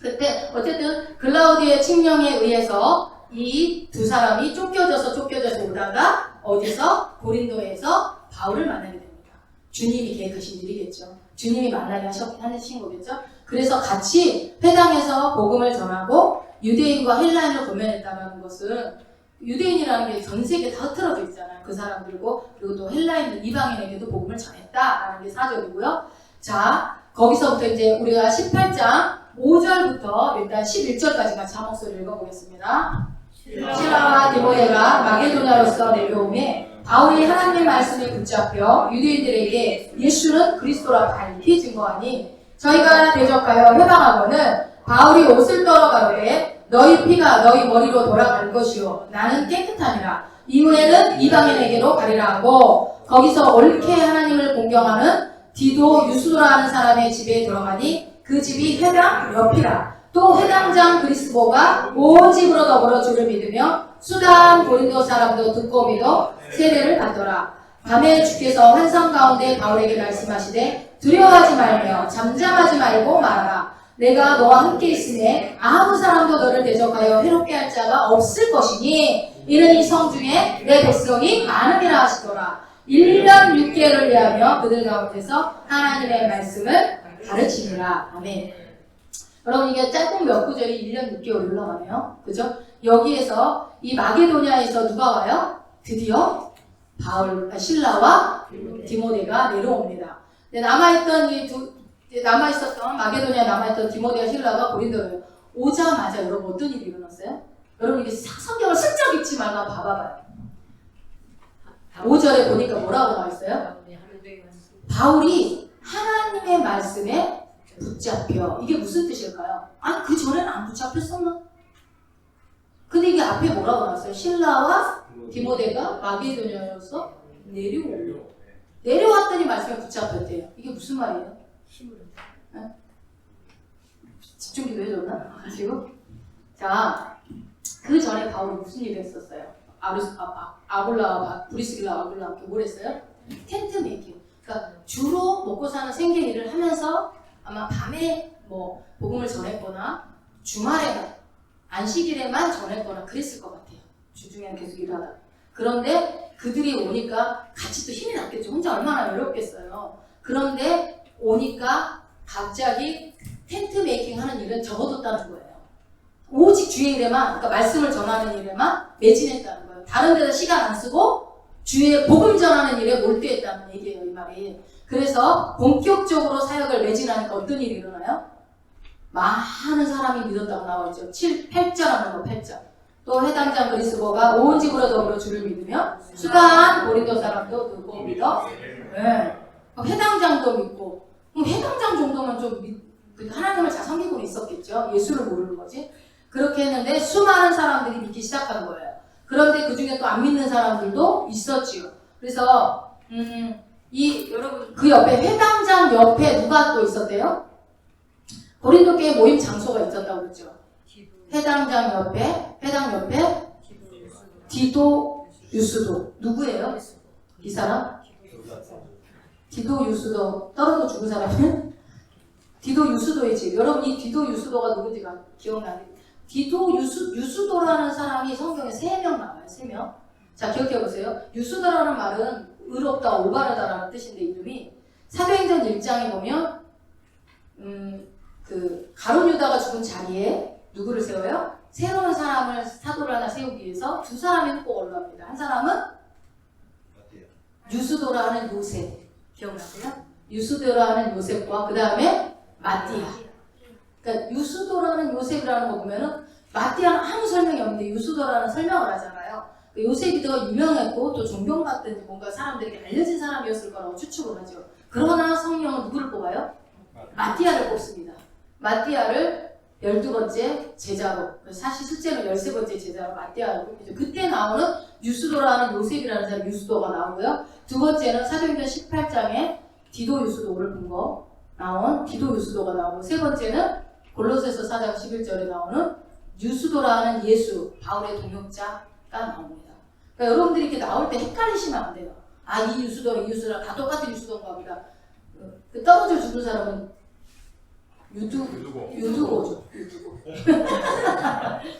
그때 어쨌든 글라우디오의 칙령에 의해서 이 두 사람이 쫓겨져서 오다가 어디서? 고린도에서 바울을 만나게 됩니다. 주님이 계획하신 일이겠죠. 주님이 만나게 하신 거겠죠. 그래서 같이 회당에서 복음을 전하고 유대인과 헬라인을 구별했다는 것은 유대인이라는 게 전 세계에 다 흩어져 있잖아요. 그 사람들고 그리고 또 헬라인 이방인에게도 복음을 전했다라는 게 4절이고요. 자 거기서부터 이제 우리가 18장 5절부터 일단 11절까지 같이 한 목소리 읽어보겠습니다. 실라와 디모데가 마게도냐로서 내려오매 바울이 하나님의 말씀에 붙잡혀 유대인들에게 예수는 그리스도라 밝히 증거하니 저희가 대적하여 해방하고는 바울이 옷을 떨어가되 너희 피가 너희 머리로 돌아갈 것이요 나는 깨끗하니라. 이후에는 이방인에게로 가리라 하고 거기서 옳게 하나님을 공경하는 디도 유수도라 하는 사람의 집에 들어가니 그 집이 회당 옆이라. 또 회당장 그리스도가 온 집으로 더불어 주를 믿으며 수단 고린도 사람도 듣고 믿어 세례를 받더라. 밤에 주께서 환상 가운데 바울에게 말씀하시되 두려워하지 말며 잠잠하지 말고 말하라. 내가 너와 함께 있으니 아무 사람도 너를 대적하여 해롭게 할 자가 없을 것이니 이는 이 성 중에 내 백성이 많음이라 하시더라. 1년 6개월을 위하며 그들 가운데서 하나님의 말씀을 가르치니라. 아멘. 여러분 이게 짧은 몇 구절이 1년 6개월 흘러가네요. 그죠? 여기에서 이 마게도냐에서 누가 와요? 드디어 신라와 디모데가 내려옵니다. 남아있던 마게도냐에 남아있던 디모데와 신라가 고린도로 오자마자 여러분 어떤 일이 일어났어요? 여러분 이게 성경을 슬쩍 읽지 말고 한번 봐봐요. 5절에 보니까 뭐라고 나와있어요? 바울이 하나님의 말씀에 붙잡혀. 이게 무슨 뜻일까요? 아니 그 전에는 안 붙잡혔었나? 근데 이게 앞에 뭐라고 나왔어요? 신라와 디모데가 마게도냐에서 내려왔더니 말씀에 붙잡혔대요. 이게 무슨 말이에요? 네? 집중기도 해줬나? 가지고 자, 그 전에 바울이 무슨 일을 했었어요? 브리스길라 아굴라와 함께 뭘 했어요? 텐트 메이킹. 그러니까 주로 먹고 사는 생계일을 하면서 아마 밤에 뭐 복음을 전했거나 주말에 안식일에만 전했거나 그랬을 것 같아요. 주중에는 계속 일하다가. 그런데 그들이 오니까 같이 또 힘이 났겠죠. 혼자 얼마나 외롭겠어요. 그런데 오니까 갑자기 텐트 메이킹 하는 일은 접어뒀다는 거예요. 오직 주의 일에만, 그러니까 말씀을 전하는 일에만 매진했다는 거예요. 다른 데서 시간 안 쓰고 주의 복음 전하는 일에 몰두했다는 얘기예요, 이 말이. 그래서 본격적으로 사역을 매진하니까 어떤 일이 일어나요? 많은 사람이 믿었다고 나와있죠. 8절 하는 거, 8절. 또 회당장 그리스도가 온 집으로 더불어 주를 믿으며 수단 고린도 사람도 듣고 믿어. 네. 회당장도 믿고. 회당장 정도면 좀 하나님을 잘 섬기고 있었겠죠. 예수를 모르는 거지. 그렇게 했는데 수많은 사람들이 믿기 시작한 거예요. 그런데 그 중에 또 안 믿는 사람들도 있었지요. 그래서 여러분 그 옆에 회당장 옆에 누가 또 있었대요? 고린도 교회 모임 장소가 있었다고 그랬죠. 회당 옆에 디도 유수도 누구예요? 이 사람? 디도 유수도 떨어져 죽은 사람은 디도 유수도의 집. 여러분 이 디도 유수도가 누군지가 기억나요? 디도 유수도라는 사람이 성경에 3명 나와요. 3명. 자 기억해보세요. 유수도라는 말은 의롭다, 올바르다라는 뜻인데 이름이 사도행전 1장에 보면 그 가룟 유다가 죽은 자리에 누구를 세워요? 새로운 사람을 사도를 하나 세우기 위해서 2사람이 꼭 올라옵니다. 한 사람은 유수도라는 요셉. 기억나세요? 유수도라는 요셉과 그 다음에 마띠아. 그러니까 유수도라는 요셉이라는 거 보면은 마띠아는 아무 설명이 없는데 유수도라는 설명을 하잖아요. 요셉이 더 유명했고 또 존경받든지 뭔가 사람들에게 알려진 사람이었을 거라고 추측을 하죠. 그러나 성령은 누구를 뽑아요? 마띠아를 뽑습니다. 마띠아를 12번째 제자로, 사실 실제로 13번째 제자로 마띠아를 뽑히죠. 그때 나오는 유수도라는 요셉이라는 사람 유수도가 나오고요. 두 번째는 사도행전 18장에 디도 유수도를 본 거 나온 디도 유수도가 나오고, 세 번째는 골로새서 4장 11절에 나오는 유수도라는 예수, 바울의 동역자가 나옵니다. 그러니까 여러분들이 이렇게 나올 때 헷갈리시면 안 돼요. 아, 이 유수도, 이 유수랑 다 똑같은 유수도인가 보다. 그 떨어져 죽은 사람은 유두고죠. 유두고.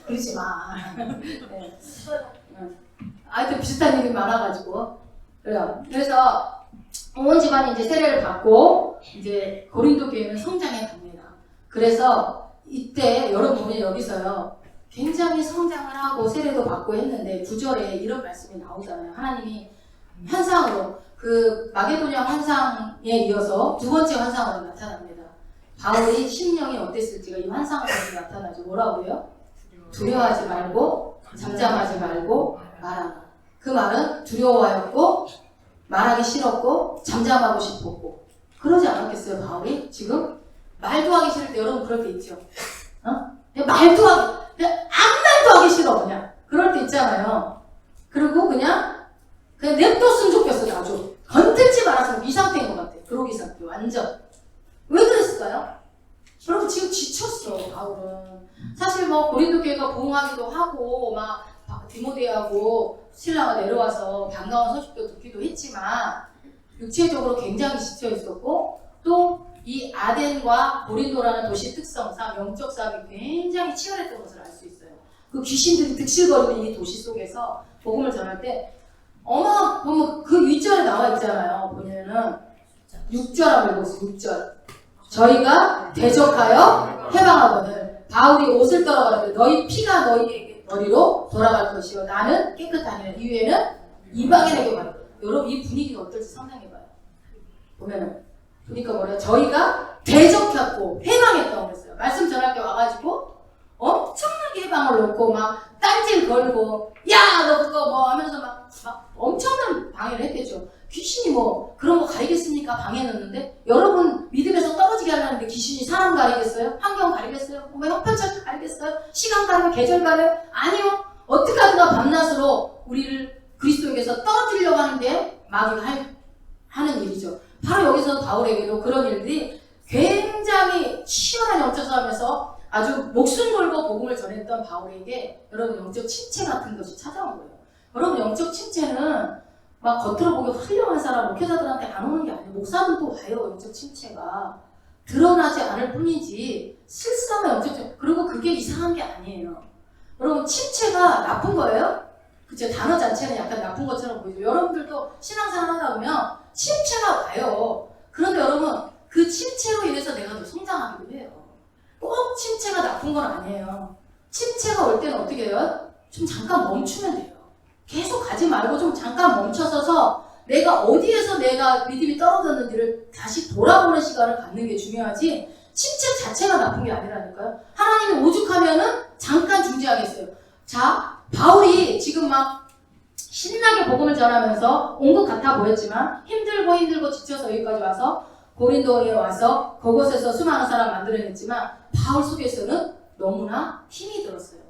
그러지 마. 네. 하여튼 비슷한 일이 많아가지고. 그래요. 그래서 온 집안이 이제 세례를 받고 이제 고린도 교회는 성장해 갑니다. 그래서 이때 여러분 보면 여기서요. 굉장히 성장을 하고 세례도 받고 했는데 9절에 이런 말씀이 나오잖아요. 하나님이 환상으로 그 마게도냐 환상에 이어서 두 번째 환상으로 나타납니다. 바울이 심령이 어땠을지가 이 환상을 통해서 나타나죠. 뭐라고 해요? 두려워하지 말고 잠잠하지 말고 말하라. 그 말은 두려워하였고 말하기 싫었고 잠잠하고 싶었고 그러지 않았겠어요? 바울이 지금 말도 하기 싫을 때 여러분 그럴 때 있죠. 그냥 아무 말도 하기 싫어 그냥 그럴 때 있잖아요. 그리고 그냥 냅뒀으면 좋겠어. 아주 건들지 말았으면 이 상태인 것 같아. 그러기 상태. 우리가 부흥하기도 하고 막 디모데하고 신라가 내려와서 반가운 소식도 듣기도 했지만 육체적으로 굉장히 지쳐 있었고 또 이 아덴과 고린도라는 도시 특성상 영적 싸움이 굉장히 치열했던 것을 알 수 있어요. 그 귀신들이 득실거리는 이 도시 속에서 복음을 전할 때 보면 그 윗절에 나와 있잖아요. 보면은 6절 한번 읽어보세요. 6절. 저희가 대적하여 해방하거든. 바울이 옷을 떨어가는데 너희 피가 너희 머리로 돌아갈 것이요 나는 깨끗하니라. 이후에는 이방인에게 말해. 여러분 이 분위기가 어떨지 상상해봐요. 보면은 그러니까 뭐래요? 저희가 대적했고 해방했다고 그랬어요. 말씀 전할 때 와가지고 엄청나게 해방을 놓고 막 딴질 걸고 야 너 그거 뭐 하면서 막 엄청난 방해를 했겠죠. 귀신이 뭐 그런 거 가리겠습니까? 방해했는데 여러분 믿음에서 떨어지게 하려는데 귀신이 사람 가리겠어요? 환경 가리겠어요? 뭐 형편차도 가리겠어요? 시간 가려요? 계절 가려요? 아니요. 어떻게 하든가 밤낮으로 우리를 그리스도에게서 떨어뜨리려고 하는데 마귀가 하는 일이죠. 바로 여기서 바울에게도 그런 일들이 굉장히 치열한 영적 싸움에서 아주 목숨 걸고 복음을 전했던 바울에게 여러분 영적 침체 같은 것이 찾아온 거예요. 여러분 영적 침체는 막 겉으로 보기 훌륭한 사람 목회자들한테 안 오는 게 아니에요. 목사들도 와요. 영적 침체가 드러나지 않을 뿐이지 실상은 영적 침체. 그리고 그게 이상한 게 아니에요. 여러분 침체가 나쁜 거예요? 그쵸? 단어 자체는 약간 나쁜 것처럼 보이죠. 여러분들도 신앙생활 하다 보면 침체가 와요. 그런데 여러분 그 침체로 인해서 내가 더 성장하기도 해요. 꼭 침체가 나쁜 건 아니에요. 침체가 올 때는 어떻게 해요? 좀 잠깐 멈추면 돼요. 계속 가지 말고 좀 잠깐 멈춰서서 내가 어디에서 내가 믿음이 떨어졌는지를 다시 돌아보는 시간을 갖는 게 중요하지 침체 자체가 나쁜 게 아니라니까요. 하나님이 오죽하면은 잠깐 중지하겠어요. 자, 바울이 지금 막 신나게 복음을 전하면서 온 것 같아 보였지만 힘들고 지쳐서 여기까지 와서 고린도에 와서 그곳에서 수많은 사람 만들어냈지만 바울 속에서는 너무나 힘이 들었어요.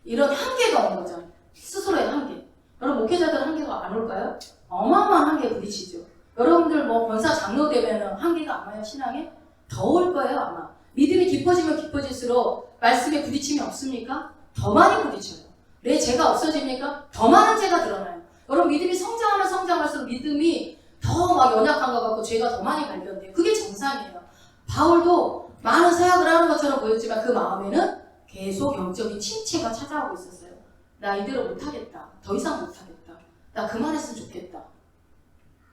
이런 한계가 온 거죠. 스스로의 한계. 여러분 목회자들은 한계가 안 올까요? 어마어마한 한계에 부딪히죠. 여러분들 뭐 권사 장로 되면은 한계가 안 와요 신앙에? 더 올 거예요 아마. 믿음이 깊어지면 깊어질수록 말씀에 부딪힘이 없습니까? 더 많이 부딪혀요. 내 죄가 없어집니까? 더 많은 죄가 드러나요. 여러분 믿음이 성장하면 성장할수록 믿음이 더 막 연약한 것 같고 죄가 더 많이 발견돼요. 그게 정상이에요. 바울도 많은 사역을 하는 것처럼 보였지만 그 마음에는 계속 영적인 침체가 찾아오고 있었어요. 나 이대로 못하겠다. 더 이상 못하겠다. 나 그만했으면 좋겠다.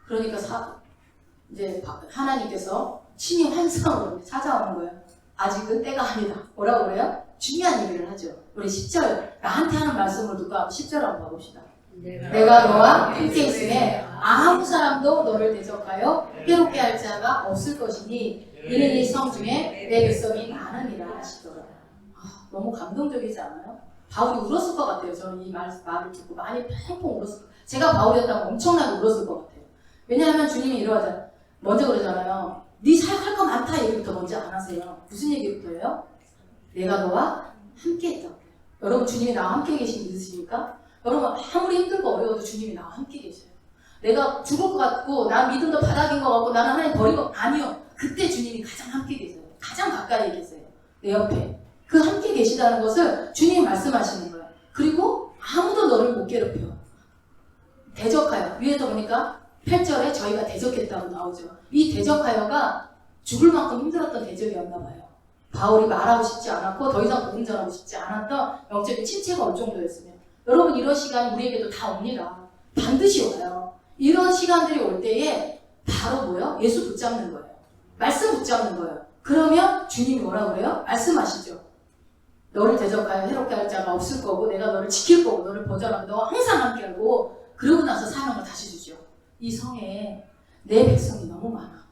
그러니까 이제 하나님께서 친히 환상으로 찾아오는 거예요. 아직은 때가 아니다. 뭐라고 그래요? 중요한 얘기를 하죠. 우리 10절 나한테 하는 말씀을 듣고 10절 한번 봐봅시다. 내가 너와 함께 있으면 아무 사람도 너를 대적하여 해롭게 할 자가 없을 것이니 이는 이 성 중에 내 백성이 많으니라 하시더라. 너무 감동적이지 않아요? 바울이 울었을 것 같아요. 저는 이 말을 듣고 많이 펑펑 울었을 것 같아요. 제가 바울이었다면 엄청나게 울었을 것 같아요. 왜냐하면 주님이 이러하잖아요. 먼저 그러잖아요. 네 사역할 거 많다 얘기부터 먼저 안 하세요. 무슨 얘기부터예요? 내가 너와 함께 있다고. 여러분 주님이 나와 함께 계신 믿으십니까? 여러분 아무리 힘들고 어려워도 주님이 나와 함께 계셔요. 내가 죽을 것 같고 난 믿음도 바닥인 것 같고 나는 하나님 버린 거 아니요. 그때 주님이 가장 함께 계세요. 가장 가까이 계세요. 내 옆에. 그 함께 계시다는 것을 주님이 말씀하시는 거예요. 그리고 아무도 너를 못 괴롭혀. 대적하여. 위에도 보니까 8절에 저희가 대적했다고 나오죠. 이 대적하여가 죽을 만큼 힘들었던 대적이었나 봐요. 바울이 말하고 싶지 않았고 더 이상 복음 전하고 싶지 않았던 영적인 침체가 올 정도였으면 여러분 이런 시간이 우리에게도 다 옵니다. 반드시 와요. 이런 시간들이 올 때에 바로 뭐예요? 예수 붙잡는 거예요. 말씀 붙잡는 거예요. 그러면 주님이 뭐라고 그래요? 말씀하시죠. 너를 대적하여 해롭게 할 자가 없을 거고 내가 너를 지킬 거고 너를 보전하고 너와 항상 함께 하고 그러고 나서 사명을 다시 주죠. 이 성에 내 백성이 너무 많아.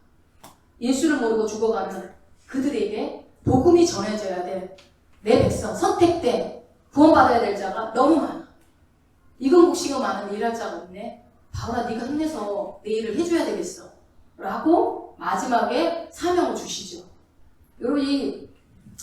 예수를 모르고 죽어가는 그들에게 복음이 전해져야 돼. 내 백성, 선택된 구원받아야 될 자가 너무 많아. 이건복싱은 많은데 일할 자가 없네. 바울아 네가 힘내서 내 일을 해줘야 되겠어. 라고 마지막에 사명을 주시죠. 여러분 이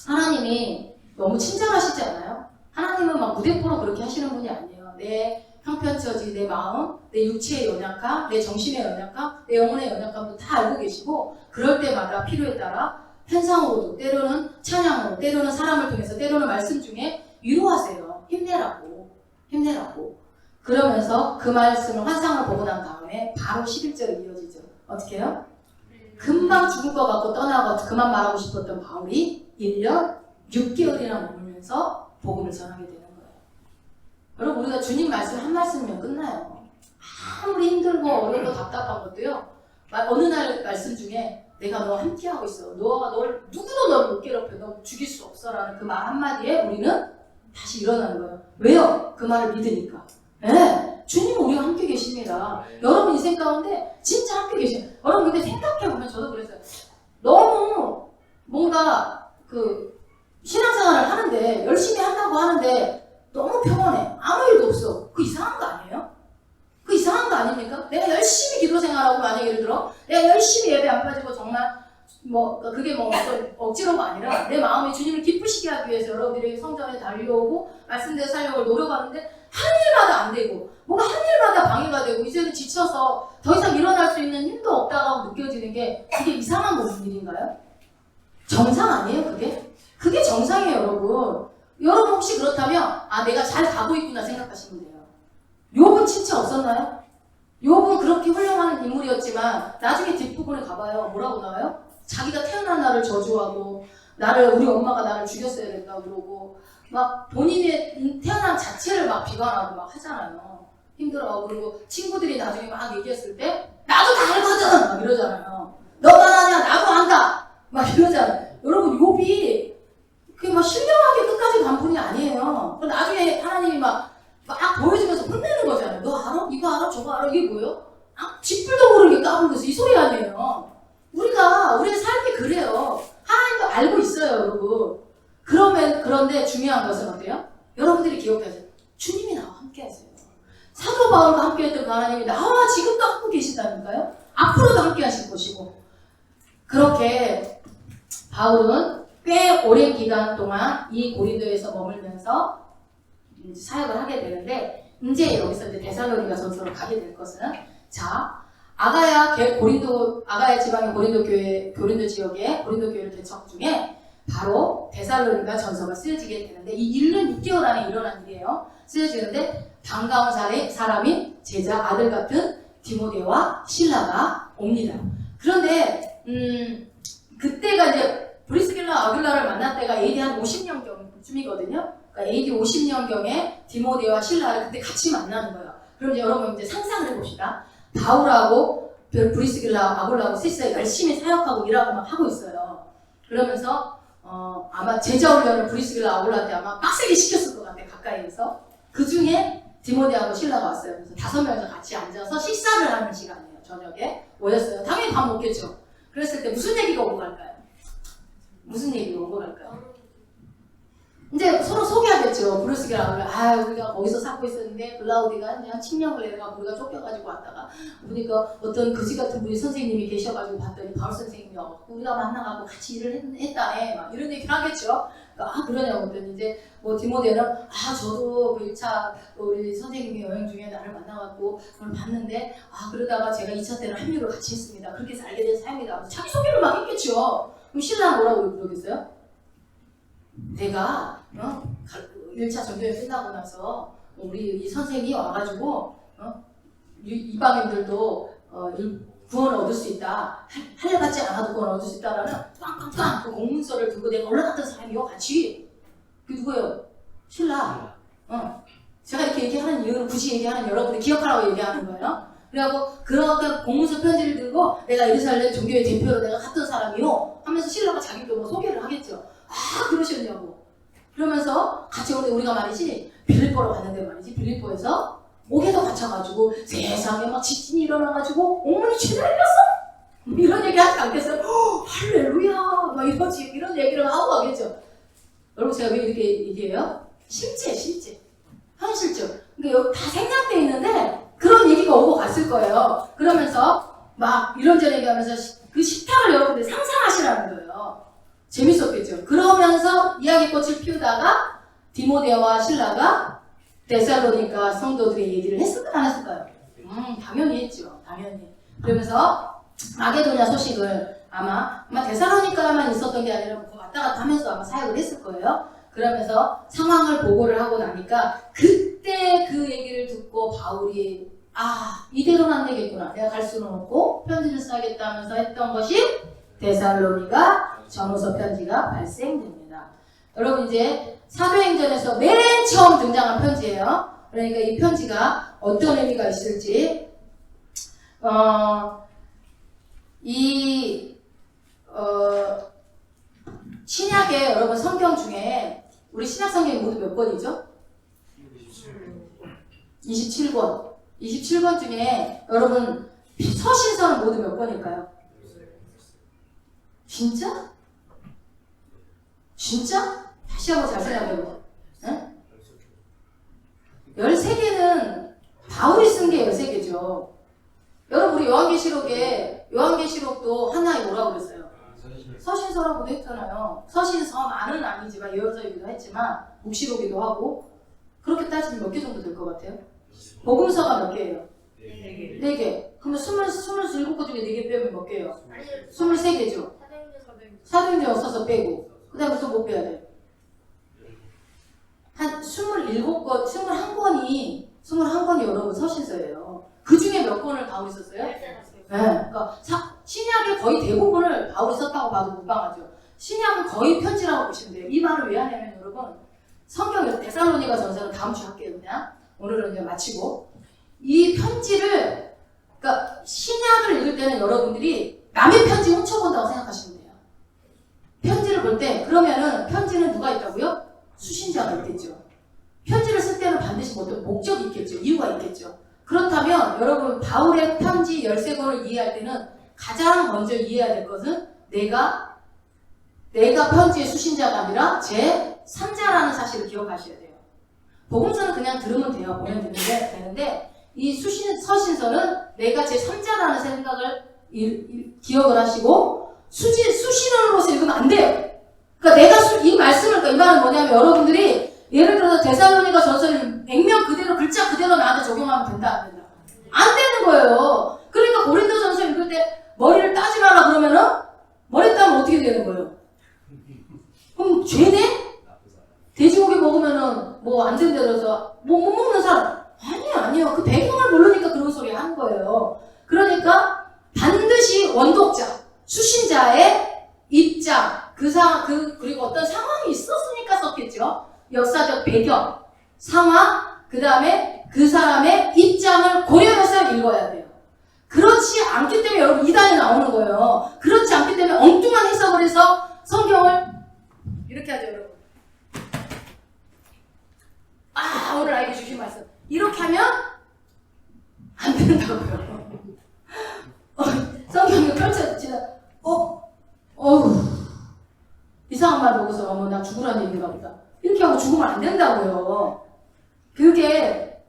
하나님이 너무 친절하시지 않아요? 하나님은 막 무대포로 그렇게 하시는 분이 아니에요. 내 형편처지, 내 마음, 내 육체의 연약함, 내 정신의 연약함, 내 영혼의 연약함도 다 알고 계시고 그럴 때마다 필요에 따라 현상으로도 때로는 찬양으로, 때로는 사람을 통해서, 때로는 말씀 중에 위로하세요. 힘내라고. 그러면서 그 말씀을 환상을 보고 난 다음에 바로 11절이 이어지죠. 어떻게 해요? 금방 죽을 것 같고 떠나고 그만 말하고 싶었던 바울이 1년 6개월이나 머물면서 복음을 전하게 되는 거예요. 여러분 우리가 주님 말씀 한 말씀이면 끝나요. 아무리 힘들고 어렵고 답답한 것도요. 어느 날 말씀 중에 내가 너와 함께하고 있어. 누구도 너를 못 괴롭혀. 너 죽일 수 없어라는 그 말 한마디에 우리는 다시 일어나는 거예요. 왜요? 그 말을 믿으니까. 네, 주님은 우리와 함께 계십니다. 여러분 인생 가운데 진짜 함께 계십니다. 여러분 근데 생각해보면 저도 그랬어요. 너무 뭔가 그 신앙생활을 하는데 열심히 한다고 하는데 너무 평온해. 아무 일도 없어. 그 이상한 거 아니에요? 그 이상한 거 아닙니까? 내가 열심히 기도 생활하고 만약에 예를 들어 내가 열심히 예배 안 빠지고 정말 그게 어떤 억지로가 아니라 내 마음이 주님을 기쁘시게 하기 위해서 여러분들이 성전에 달려오고 말씀대로 살려고 노력하는데 하는 일마다 안 되고 뭔가 하는 일마다 방해가 되고 이제는 지쳐서 더 이상 일어날 수 있는 힘도 없다고 느껴지는 게 그게 이상한 무슨 일인가요? 정상 아니에요 그게? 그게 정상이에요 여러분. 여러분 혹시 그렇다면 내가 잘 가고 있구나 생각하시면 돼요. 욥은 진짜 없었나요? 욥은 그렇게 훌륭한 인물이었지만 나중에 뒷부분에 가봐요. 뭐라고 나와요? 자기가 태어난 날을 저주하고 우리 엄마가 나를 죽였어야 된다고 그러고 막 본인의 태어난 자체를 막 비관하고 막 하잖아요. 힘들어하고 그리고 친구들이 나중에 막 얘기했을 때 나도 다 알거든! 막 이러잖아요. 너만 아냐? 나도 안다! 막 이러잖아요. 여러분 욥이 그게 막 신령하게 끝까지 간 분이 아니에요. 나중에 하나님이 막 보여주면서 혼내는 거잖아요. 너 알아? 이거 알아? 저거 알아? 이게 뭐예요? 쥐뿔도 모르게 까불면서 이 소리 아니에요. 우리의 삶이 그래요. 하나님도 알고 있어요, 여러분. 그런데 중요한 것은 어때요? 여러분들이 기억하세요. 주님이 나와 함께 하세요. 사도 바울과 함께 했던 그 하나님이 나와 지금도 함께 계시다니까요? 앞으로도 함께 하실 것이고. 그렇게 바울은 꽤 오랜 기간 동안 이 고린도에서 머물면서 사역을 하게 되는데 이제 여기서 데살로니가 전서로 가게 될 것은 아가야 지방의 고린도 지역의 고린도 교회를 개척 중에 바로 데살로니가 전서가 쓰여지게 되는데 이 1년 6개월 안에 일어난 일이에요. 쓰여지는데 반가운 사람인 제자 아들 같은 디모데와 실라가 옵니다. 그런데 그때가 이제 브리스길라 아굴라를 만날 때가 AD 한 50년경쯤이거든요. 그러니까 AD 50년경에 디모데와 실라를 그때 같이 만나는 거예요. 그럼 이제 여러분 이제 상상을 해봅시다. 바울하고 브리스길라 아굴라하고 셋이서 열심히 사역하고 일하고 막 하고 있어요. 그러면서 아마 제자 훈련을 브리스길라 아굴라한테 아마 빡세게 시켰을 것 같아 가까이에서. 그 중에 디모데하고 실라가 왔어요. 그래서 5명이서 같이 앉아서 식사를 하는 시간이에요. 저녁에 모였어요. 당연히 밥 먹겠죠. 그랬을 때 무슨 얘기가 오고 갈까요? 무슨 얘기가 오고 갈까요? 이제 서로 소개하겠죠. 브루스기라고 우리가 거기서 살고 있었는데 글라우디가 그냥 침령을 내려가고 우리가 쫓겨가지고 왔다가 보니까 어떤 거지 같은 분이 선생님이 계셔가지고 봤더니 바울 선생님이 와서 우리가 만나가고 같이 일을 했다네 막 이런 얘기를 하겠죠. 그러니까 그러냐고 했더니 이제 디모데는 저도 그 1차 우리 선생님이 여행 중에 나를 만나갖고 그걸 봤는데 그러다가 제가 2차 때는 합류를 같이 했습니다. 그렇게 해서 알게 된 사람이다. 자기 소개를 막 했겠죠. 그럼 신라는 뭐라고 그러겠어요? 내가 1차 전도회 끝나고 나서 우리 이 선생이 와가지고 이방인들도 구원을 얻을 수 있다. 할례 받지 않아도 구원을 얻을 수 있다라는 빵빵빵 그 공문서를 들고 내가 올라갔던 사람이요 같이. 그게 누구예요? 신라. 제가 이렇게 얘기하는 이유는 굳이 얘기하는 여러분들 기억하라고 얘기하는 거예요. 그래갖고 그렇게 공문서 편지를 들고 내가 예루살렘 종교회 대표로 내가 갔던 사람이요 하면서 신라가 자기도 뭐 소개를 하겠죠. 그러셨냐고. 그러면서 같이 우리가 말이지 빌립보로 갔는데 말이지 빌립보에서 옥에도 갇혀가지고 세상에 막 지진이 일어나가지고 어머니 죄를 흘렸어? 이런 얘기 하지 않겠어요? 할렐루야 막 이런 얘기를 하고 가겠죠. 여러분 제가 왜 이렇게 얘기해요? 실제 현실적. 그러니까 다 생략돼 있는데 그런 얘기가 오고 갔을 거예요. 그러면서 막 이런저런 얘기하면서 그 식탁을 여러분들 상상하시라는 거예요. 재밌었겠죠. 그러면서 이야기꽃을 피우다가 디모데와 실라가 데살로니가 성도들의 얘기를 했을까 안 했을까요? 당연히 했죠. 당연히. 그러면서 마게도냐 소식을 아마 데살로니카만 있었던 게 아니라 왔다 갔다 하면서 아마 사역을 했을 거예요. 그러면서 상황을 보고를 하고 나니까 그때 그 얘기를 듣고 바울이 이대로는 안 되겠구나. 내가 갈 수는 없고 편지를 써야겠다 하면서 했던 것이 데살로니가 전후서 편지가 발생됩니다. 여러분 이제 사도행전에서 맨 처음 등장한 편지예요. 그러니까 이 편지가 어떤 의미가 있을지 신약의 여러분 성경 중에 우리 신약 성경이 모두 몇 권이죠? 27권. 27권 중에 여러분 서신서는 모두 몇 권일까요? 진짜? 진짜? 다시 한번 잘 생각해보세요. 응? 13개는 바울이 쓴 게 13개죠. 여러분 우리 요한계시록도 하나의 뭐라고 그랬어요? 서신서라고도 했잖아요. 서신서만은 아니지만 예언서이기도 했지만 묵시록이기도 하고 그렇게 따지면 몇 개 정도 될 것 같아요? 복음서가 몇 개예요? 4개. 그러면 27개 중에 4개 빼면 몇 개예요? 23개죠. 사도행전 없어서 빼고 그 다음에 또 뭐 빼야 돼? 한 21권이 여러분 서신서예요. 그 중에 몇 권을 바울이 썼어요? 네. 그러니까 신약의 거의 대부분을 바울이 썼다고 봐도 무방하죠. 신약은 거의 편지라고 보시면 돼요. 이 말을 왜 하냐면 여러분 성경에서 데살로니가 전서는 다음 주에 할게요. 그냥 오늘은 그냥 마치고 이 편지를 그러니까 신약을 읽을 때는 여러분들이 남의 편지 훔쳐본다고 생각하시면 돼요. 편지를 볼 때 그러면은 편지는 누가 있다고요? 수신자가 있겠죠. 편지를 쓸 때는 반드시 어떤 목적이 있겠죠. 이유가 있겠죠. 그렇다면 여러분 바울의 편지 13권을 이해할 때는 가장 먼저 이해해야 될 것은 내가 편지의 수신자가 아니라 제 3자라는 사실을 기억하셔야 돼요. 복음서는 그냥 들으면 돼요. 보면 되는데 이 서신서는 내가 제 3자라는 생각을 기억을 하시고 수신원으로서 읽으면 안 돼요. 그러니까 내가 이 말씀을 이 말은 뭐냐면 여러분들이 예를 들어서 데살로니가 전서를 액면 그대로 글자 그대로 나한테 적용하면 된다 안 된다? 안 되는 거예요. 그러니까 고린도 전서 읽을 때 머리를 따지 마라 그러면은 머리 따면 어떻게 되는 거예요? 그럼 죄네? 돼지고기 먹으면은 뭐 안 된다 그래서 뭐 못 먹는 사람 아니에요. 그 배경을 모르니까 그런 소리 하는 거예요. 그러니까 반드시 원독자 수신자의 입장 그리고 어떤 상황이 있었으니까 썼겠죠. 역사적 배경, 상황, 그 다음에 그 사람의 입장을 고려해서 읽어야 돼요. 그렇지 않기 때문에 여러분 이단이 나오는 거예요. 그렇지 않기 때문에 엉뚱한 해석을 해서 성경을 이렇게 하죠, 여러분. 오늘 나에게 주신 말씀. 이렇게 하면 안 된다고요. 성경을 펼쳐지나, 이상한 말 보고서 나 죽으라는 얘기인가 보다. 이렇게 하고 죽으면 안 된다고요. 그게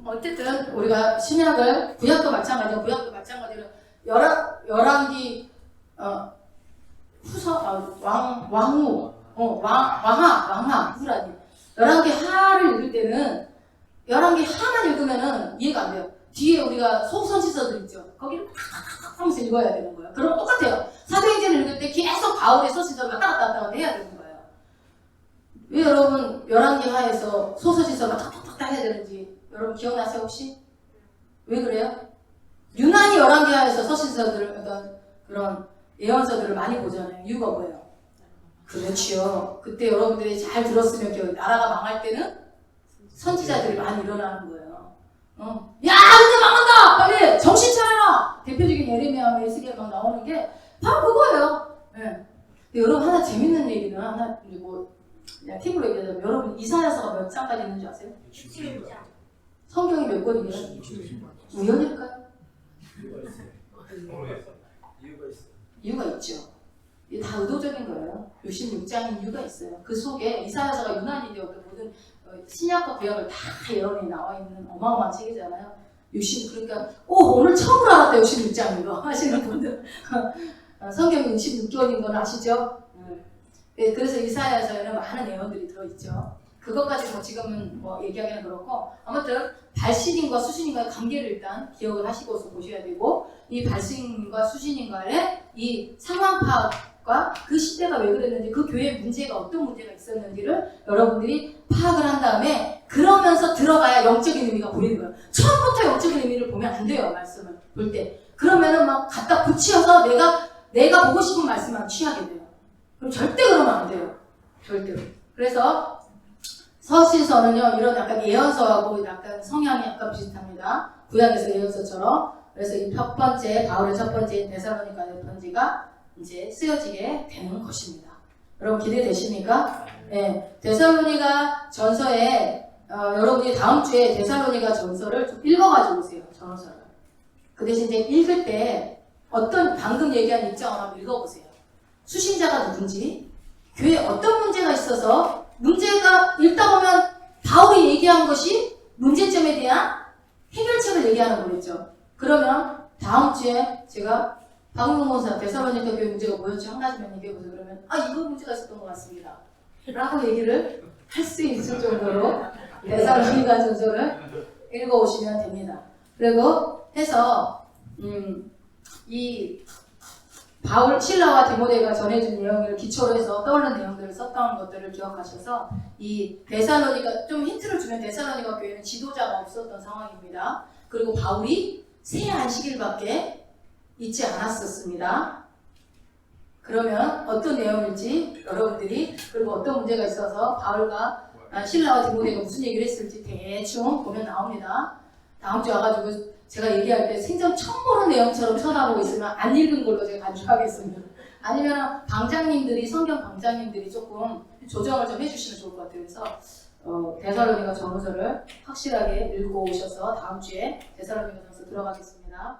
어쨌든 우리가 신약을 구약도 마찬가지로 열왕기 왕하 누구라니 열왕기 하를 읽을 때는 열왕기 하만 읽으면은 이해가 안 돼요. 뒤에 우리가 소선지서들 있죠. 거기를 탁탁탁 하면서 읽어야 되는 거예요. 그럼 똑같아요. 사도행전을 읽을 때 계속 바울의 소선지서를 왔다 갔다 해야 되는 거예요. 왜 여러분 열왕기 하에서 소서지서가 탁탁탁 해야 되는지 여러분 기억나세요 혹시? 왜 그래요? 유난히 열왕기 하에서 서신서들을 그런 예언서들을 많이 보잖아요. 이유가 뭐예요? 그렇지요. 그때 여러분들이 잘 들었으면 나라가 망할 때는 선지자들이 많이 일어나는 거예요. 야, 근데 망한다! 빨리 정신 차려라! 대표적인 예레미야와 에스겔 막 나오는 게 바로 그거예요. 네. 근데 여러분 하나 재밌는 얘기는 하나 그냥 팁으로 얘기하자면 여러분 이사야서가 몇 장까지 있는지 아세요? 67장. 성경이 몇 권이에요? 우연일까요? 이유가 있죠. 이게 다 의도적인 거예요. 66장인 이유가 있어요. 그 속에 이사야서가 유난히 어떤 모든 신약과 구약을 다 예언이 나와 있는 어마어마한 책이잖아요. 그러니까 오늘 처음으로 알았다 66장인 거 하시는 분들 성경이 66권인 건 아시죠? 네, 그래서 이사야서에는 많은 예언들이 들어있죠. 그것까지 지금은 얘기하기는 그렇고 아무튼 발신인과 수신인과의 관계를 일단 기억을 하시고서 보셔야 되고 이 발신인과 수신인 간의 이 상황 파악과 과 그 시대가 왜 그랬는지 그 교회 문제가 어떤 문제가 있었는지를 여러분들이 파악을 한 다음에 그러면서 들어가야 영적인 의미가 보이는 거예요. 처음부터 영적인 의미를 보면 안 돼요. 말씀을 볼 때. 그러면은 막 갖다 붙여서 내가 보고 싶은 말씀만 취하게 돼요. 그럼 절대 그러면 안 돼요. 절대로. 그래서 서신서는요, 이런 약간 예언서하고 약간 성향이 약간 비슷합니다. 구약에서 예언서처럼. 그래서 이 첫 번째, 바울의 첫 번째 데살로니가 편지가 이제 쓰여지게 되는 것입니다. 여러분 기대되십니까? 네. 데살로니가 전서에, 여러분이 다음 주에 데살로니가 전서를 좀 읽어가지고 오세요. 전서를. 그 대신 이제 읽을 때 어떤 방금 얘기한 입장을 한번 읽어보세요. 수신자가 누군지, 교회에 어떤 문제가 있어서 문제가 읽다 보면 바울이 얘기한 것이 문제점에 대한 해결책을 얘기하는 거겠죠. 그러면 다음 주에 제가 박은호 목사 데살로니가 교회 문제가 뭐였지 한 가지만 얘기해보세요. 그러면 이거 문제가 있었던 것 같습니다. 라고 얘기를 할 수 있을 정도로 데살로니가 전서를 읽어오시면 됩니다. 그리고 해서 이 바울, 실라와 디모데가 전해준 내용을 기초로 해서 떠오르는 내용들을 썼던 것들을 기억하셔서 이 데살로니가 좀 힌트를 주면 데살로니가 교회는 지도자가 없었던 상황입니다. 그리고 바울이 새 안식일밖에 있지 않았었습니다. 그러면 어떤 내용일지 여러분들이 그리고 어떤 문제가 있어서 바울과 실라와 디모데가 무슨 얘기를 했을지 대충 보면 나옵니다. 다음 주에 와가지고 제가 얘기할 때 생전 처음 보는 내용처럼 쳐다보고 있으면 안 읽은 걸로 제가 간주하겠습니다. 아니면 방장님들이 성경 방장님들이 조금 조정을 좀 해주시면 좋을 것 같아요. 그래서 데살로니가 전서를 확실하게 읽고 오셔서 다음 주에 데살로니가 전서 들어가겠습니다.